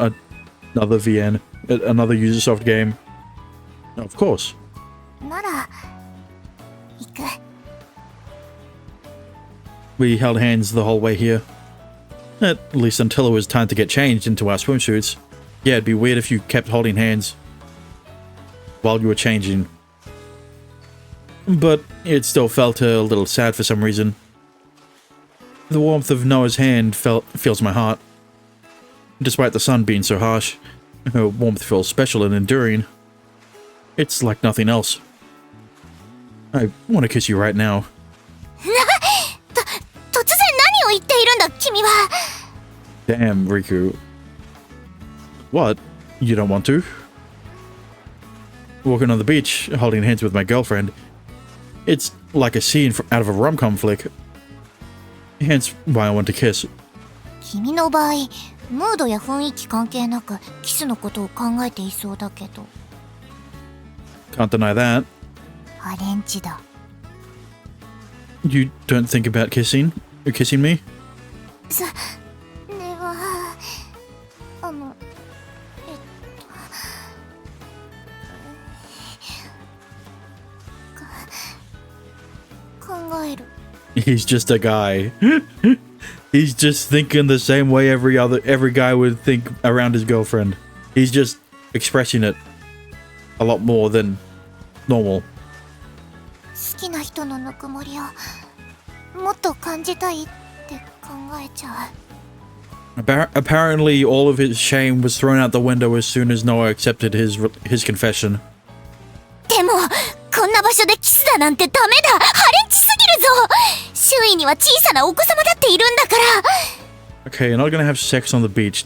another VN, another Ubisoft game. Of course. なら行く。 We held hands the whole way here. At least until it was time to get changed into our swimsuits. Yeah, it'd be weird if you kept holding hands while you were changing. But it still felt a little sad for some reason. The warmth of Noah's hand fills my heart. Despite the sun being so harsh, her warmth feels special and enduring. It's like nothing else. I want to kiss you right now. 突然何を言っているんだ君は。 Damn, Riku. What? You don't want to? Walking on the beach, holding hands with my girlfriend. It's like a scene out of a rom-com flick. Hence why I want to kiss. 君の場合、ムードや雰囲気関係なくキスのことを考えていそうだけど。 Can't deny that. ハレンチだ。 You don't think about kissing me? それは考える。 He's just a guy. He's just thinking the same way every guy would think around his girlfriend. He's just expressing it a lot more than normal. 好きな人のぬくもりをもっと感じたいって考えちゃう。 Apparently, all of his shame was thrown out the window as soon as Noah accepted his confession. でもこんな場所でキスだなんてダメだ。ハレンチすぎるぞ。周囲には小さなお子様だっているんだから。 Okay, you're not gonna have sex on the beach.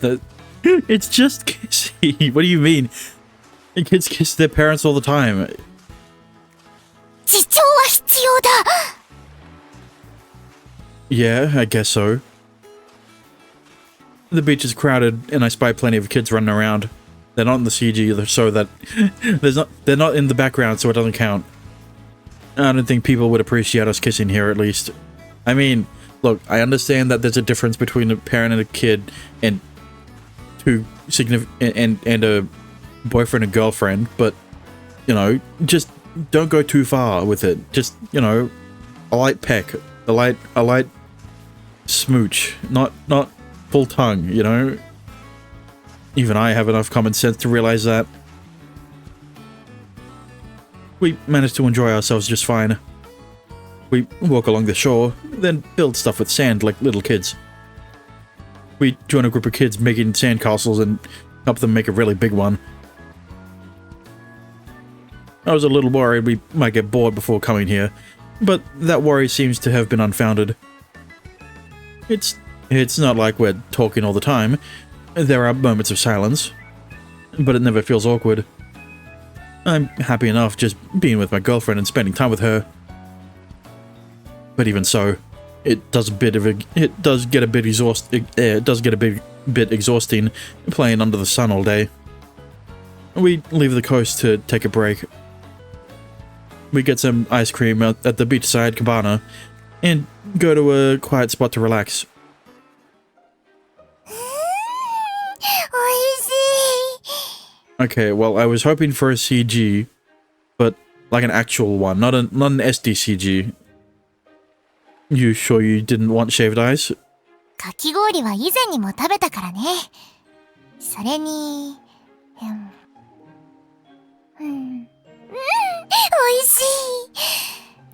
It's just kissing. What do you mean? Kids kiss their parents all the time. 自重は必要だ。 Yeah, I guess so. The beach is crowded, and I spy plenty of kids running around. They're not in the CG, so that they're not in the background, so it doesn't count. I don't think people would appreciate us kissing here, at least. I mean, look, I understand that there's a difference between a parent and a kid, and two significant and a boyfriend and girlfriend, but, you know, just don't go too far with it. Just, you know, a light peck, a light smooch, not full tongue, you know? Even I have enough common sense to realize that. We managed to enjoy ourselves just fine. We walk along the shore, then build stuff with sand like little kids. We join a group of kids making sandcastles and help them make a really big one. I was a little worried we might get bored before coming here, but that worry seems to have been unfounded. It's not like we're talking all the time. There are moments of silence, but it never feels awkward. I'm happy enough just being with my girlfriend and spending time with her. But even so, it does get a bit exhausting playing under the sun all day. We leave the coast to take a break. We get some ice cream at the beachside cabana and go to a quiet spot to relax. Okay, well, I was hoping for a CG, but like an actual one, not an SD CG. You sure you didn't want shaved ice? かき氷は以前にも食べたからね。それに、美味しい。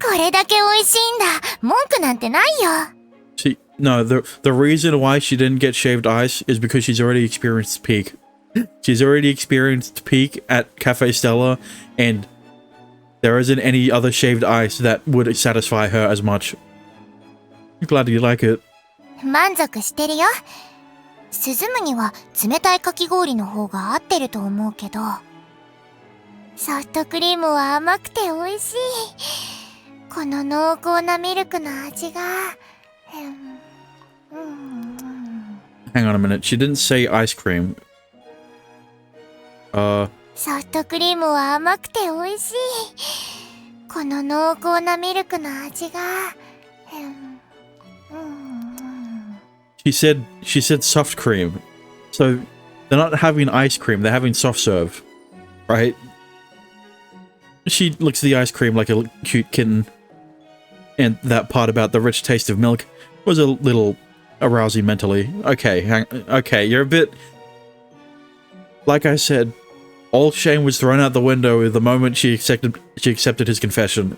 これだけ美味しいんだ。文句なんてないよ。See, no, the reason why she didn't get shaved ice is because she's already experienced peak. She's already experienced peak at Cafe Stella, and there isn't any other shaved ice that would satisfy her as much. I'm glad you like it. 満足してるよ。涼むには冷たいかき氷の方が合ってると思うけど、ソフトクリームは甘くて美味しい。この濃厚なミルクの味が、Hang on a minute, she didn't say ice cream. ソフトクリームは甘くて美味しい。この濃厚なミルクの味が、She said soft cream. So they're not having ice cream, they're having soft serve. Right? She licks the ice cream like a cute kitten. And that part about the rich taste of milk was a little arousing mentally. Okay, you're a bit... Like I said, all shame was thrown out the window the moment she accepted his confession.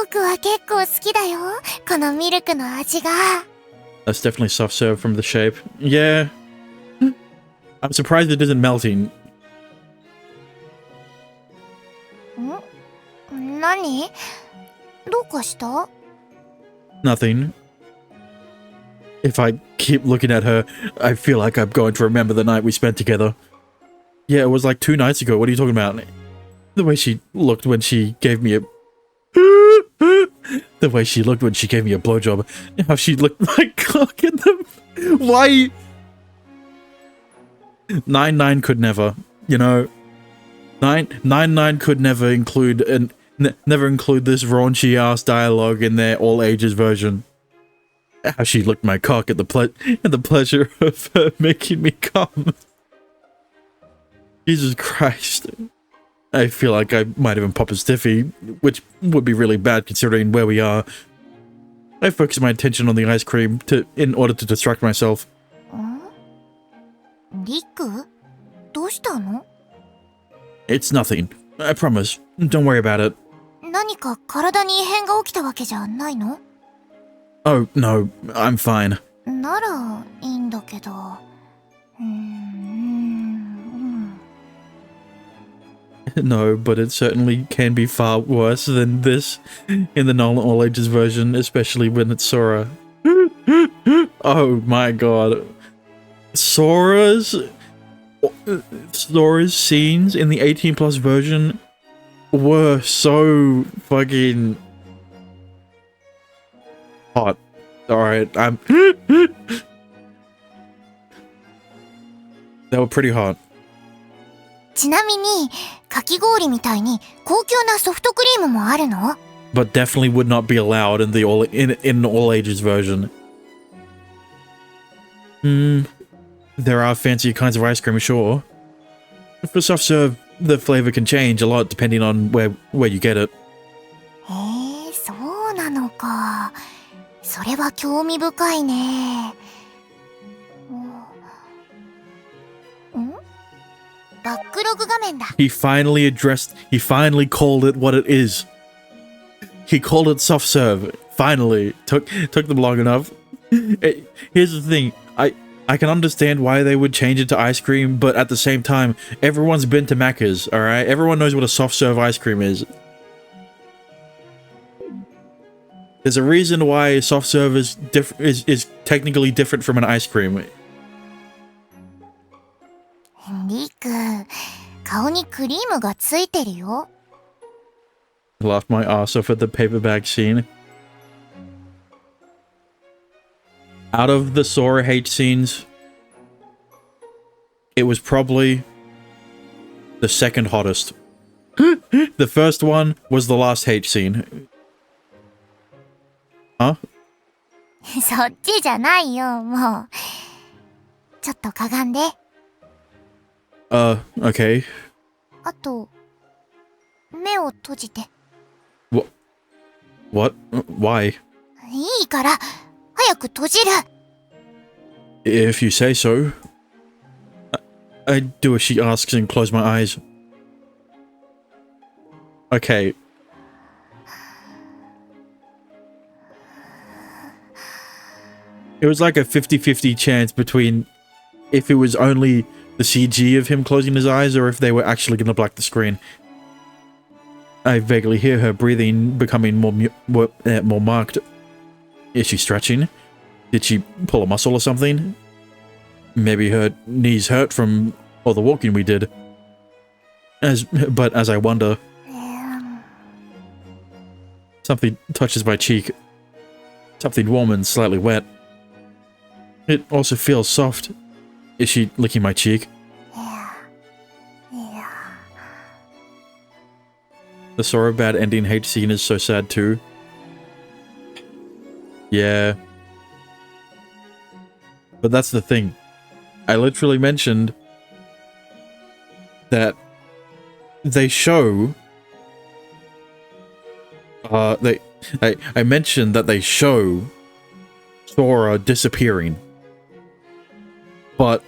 僕は結構好きだよ。このミルクの味が。That's definitely soft serve from the shape. Yeah. I'm surprised it isn't melting. 何？どうかした？ Nothing. If I keep looking at her, I feel like I'm going to remember the night we spent together. Yeah, it was like 2 nights ago. What are you talking about? The way she looked when she gave me a... The way she looked when she gave me a blowjob. How she looked like cock in them. Why? 9-9 could never. You know? 9-9 could never include never include this raunchy ass dialogue in their all ages version. How she licked my cock at the pleasure of her making me come. Jesus Christ. I feel like I might even pop a stiffy, which would be really bad considering where we are. I focus my attention on the ice cream in order to distract myself. リク？どうしたの？ It's nothing. I promise. Don't worry about it. 何か体に異変が起きたわけじゃないの？ Oh, no. I'm fine. ならいいんだけど。No, but it certainly can be far worse than this in the all ages version, especially when it's Sora. Oh my god. Sora's scenes in the 18+ version were so fucking hot. Alright, they were pretty hot. ちなみに、かき氷みたいに高級なソフトクリームもあるの？ But definitely would not be allowed in the all ages version. There are fancier kinds of ice cream, sure. For soft serve, the flavor can change a lot depending on where you get it. へえ、そうなのか。それは興味深いね。ん？バックログ画面だ。He finally called it what it is. He called it soft serve. Finally. Took them long enough. Here's the thing. I can understand why they would change it to ice cream, but at the same time, everyone's been to Macca's, alright? Everyone knows what a soft serve ice cream is. There's a reason why soft serve is technically different from an ice cream. リク、顔にクリームがついてるよ。Laughed my ass off at the paper bag scene. Out of the Sora hate scenes, it was probably the second hottest. The first one was the last hate scene. Huh? そっちじゃないよ、もう。ちょっとかがんで。Okay. あと、目を閉じて。What? Why? いいから、早く閉じる。If you say so. I do as she asks and close my eyes. Okay. It was like a 50-50 chance between if it was only the CG of him closing his eyes or if they were actually going to black the screen. I vaguely hear her breathing becoming more marked. Is she stretching? Did she pull a muscle or something? Maybe her knees hurt from all the walking we did. But as I wonder, something touches my cheek. Something warm and slightly wet. It also feels soft. Is she licking my cheek? Yeah. The Sora bad ending hate scene is so sad too. Yeah. But that's the thing. I literally mentioned that they show... I mentioned that they show Sora disappearing. But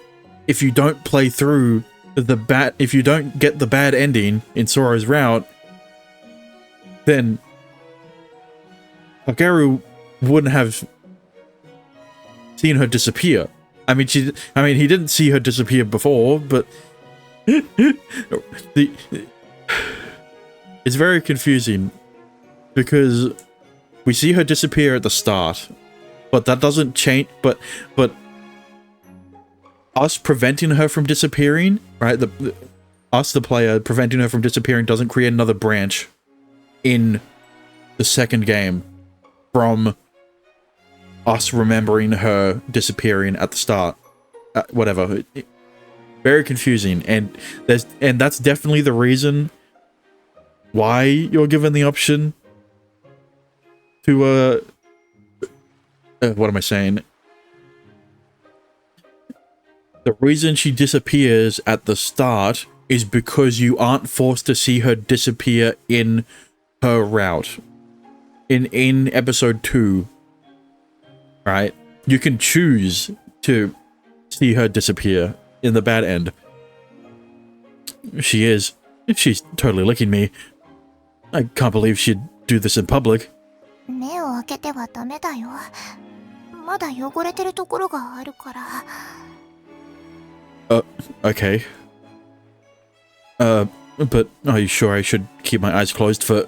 if you don't play through if you don't get the bad ending in Sora's route, then Hageru wouldn't have seen her disappear. I mean, he didn't see her disappear before, but it's very confusing because we see her disappear at the start, but that doesn't change. But us preventing her from disappearing, right? Us, the player, preventing her from disappearing doesn't create another branch in the second game from us remembering her disappearing at the start. Whatever. Very confusing, and that's definitely the reason why you're given the option to what am I saying? The reason she disappears at the start is because you aren't forced to see her disappear in her route. In episode 2, right? You can choose to see her disappear in the bad end. She's totally licking me. I can't believe she'd do this in public. 目を開けてはダメだよ。まだ汚れてるところがあるから。Okay. But are you sure I should keep my eyes closed for...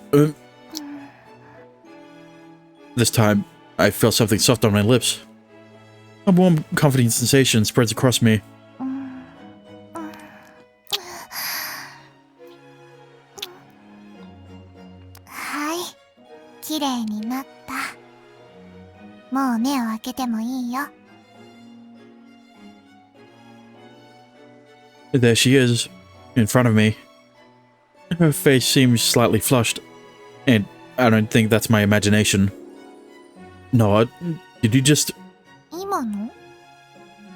This time, I feel something soft on my lips. A warm, comforting sensation spreads across me. Hi. 綺麗になった。もう目を開けてもいいよ。There she is, in front of me. Her face seems slightly flushed, and I don't think that's my imagination. No, did you just... 今の？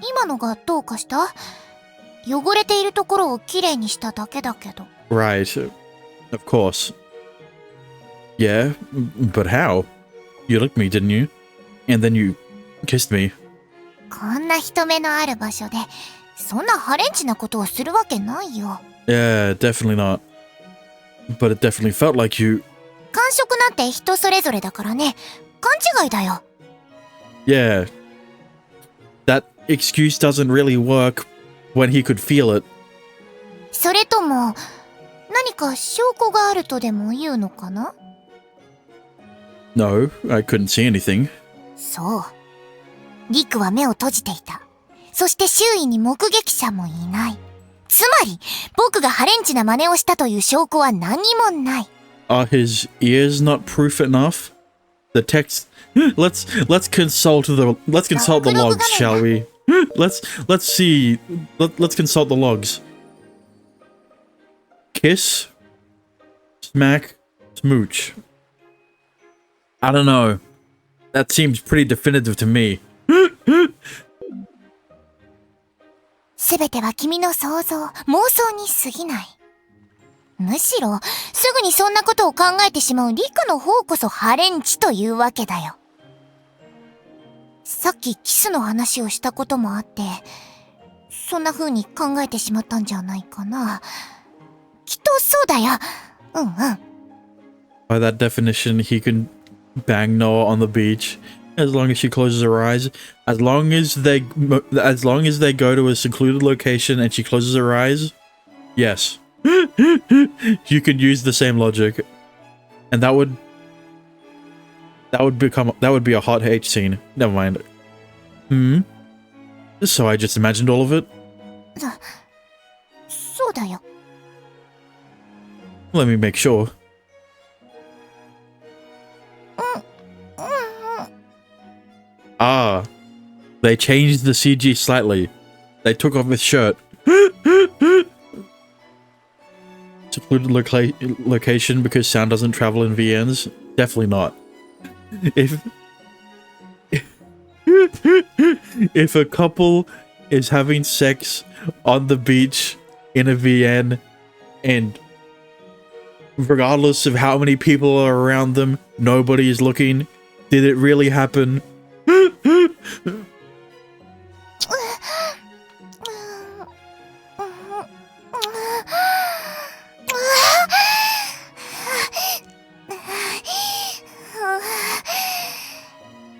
今のがどうかした？汚れているところをきれいにしただけだけど。Right. Of course. Yeah, but how? You licked me, didn't you? And then you kissed me. こんな人目のある場所で、そんなハレンチなことをするわけないよ。Yeah, definitely not. But it definitely felt like you... 感触なんて人それぞれだからね。勘違いだよ。Yeah. That excuse doesn't really work when he could feel it. それとも、何か証拠があるとでも言うのかな？ No, I couldn't see anything. そう。リクは目を閉じていた。そして周囲に目撃者もいない。つまり、僕がハレンチな真似をしたという証拠は何もない。Are his ears not proof enough? The text... Let's consult the logs, shall we? Let's see. Let's consult the logs. Kiss, smack, smooch. I don't know. That seems pretty definitive to me. すべては君の想像、妄想に過ぎない。むしろ、すぐにそんなことを考えてしまうリクの方こそハレンチというわけだよ。さっきキスの話をしたこともあって、そんな風に考えてしまったんじゃないかな。きっとそうだよ。うんうん。By that definition, he can bang Noah on the beach as long as she closes her eyes. As long as they go to a secluded location and she closes her eyes, yes. You can use the same logic, and that would be a hot H scene. Never mind. So I just imagined all of it. そうだよ。Let me make sure. Ah, they changed the CG slightly. They took off his shirt. Secluded location because sound doesn't travel in VNs? Definitely not. If a couple is having sex on the beach in a VN, and regardless of how many people are around them, nobody is looking, did it really happen?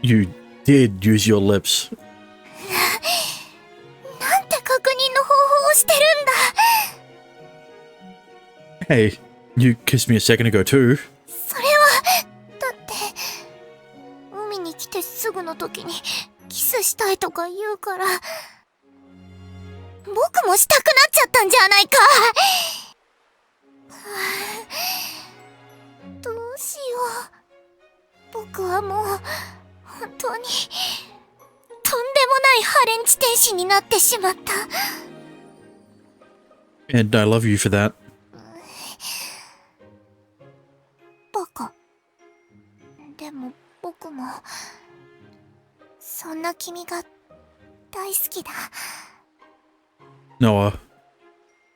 You did use your lips. なんて確認の方法をしてるんだ。 Hey, you kissed me a second ago too. それは、だって、海に来てすぐの時にキスしたいとか言うから、僕もしたくなっちゃったんじゃないか。どうしよう。僕はもう、本当に、とんでもないハレンチ天使になってしまった。And I love you for that. バカ。でも僕も、そんな君が大好きだ。Noah,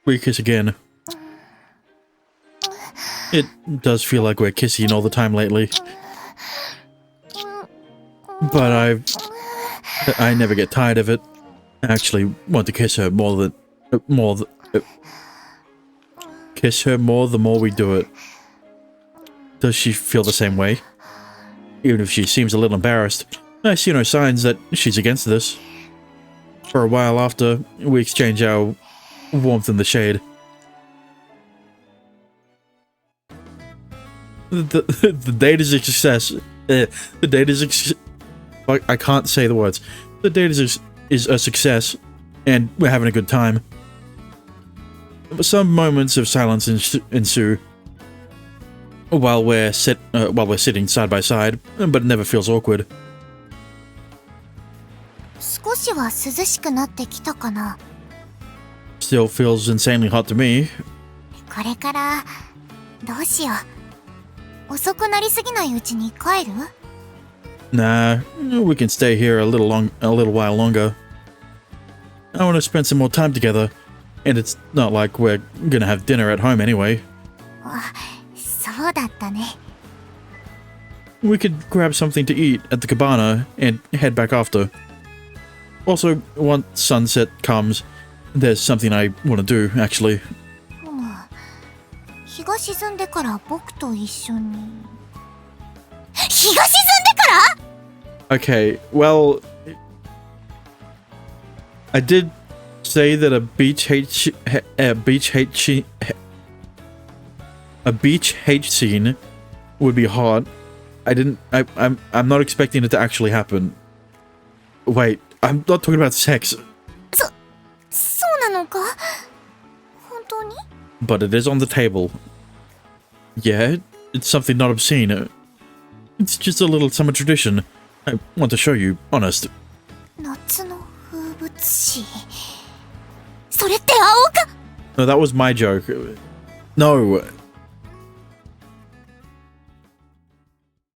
we kiss again. It does feel like we're kissing all the time lately. But I never get tired of it. I actually want to kiss her kiss her more the more we do it. Does she feel the same way? Even if she seems a little embarrassed, I see no signs that she's against this. For a while after, we exchange our warmth in the shade. The date is a success. The date is I can't say the words. The date is a success, and we're having a good time. Some moments of silence ensue while we're sitting side by side, but it never feels awkward. 少しは涼しくなってきたかな。 Still feels insanely hot to me. これからどうしよう。遅くなりすぎないうちに帰る？ Nah, we can stay here a little while longer. I want to spend some more time together. And it's not like we're gonna have dinner at home anyway. そうだったね。 We could grab something to eat at the cabana and head back after. Also, once sunset comes, there's something I want to do, actually. 日が沈んでから僕と一緒に。日が沈んでから Okay, well... I did say that a beach hate scene would be hot. I'm not expecting it to actually happen. Wait, I'm not talking about sex. そうなのか本当に But it is on the table. Yeah, it's something not obscene. It's just a little summer tradition. I want to show you, honest. 夏の風物詩。それって青か No, that was my joke. No,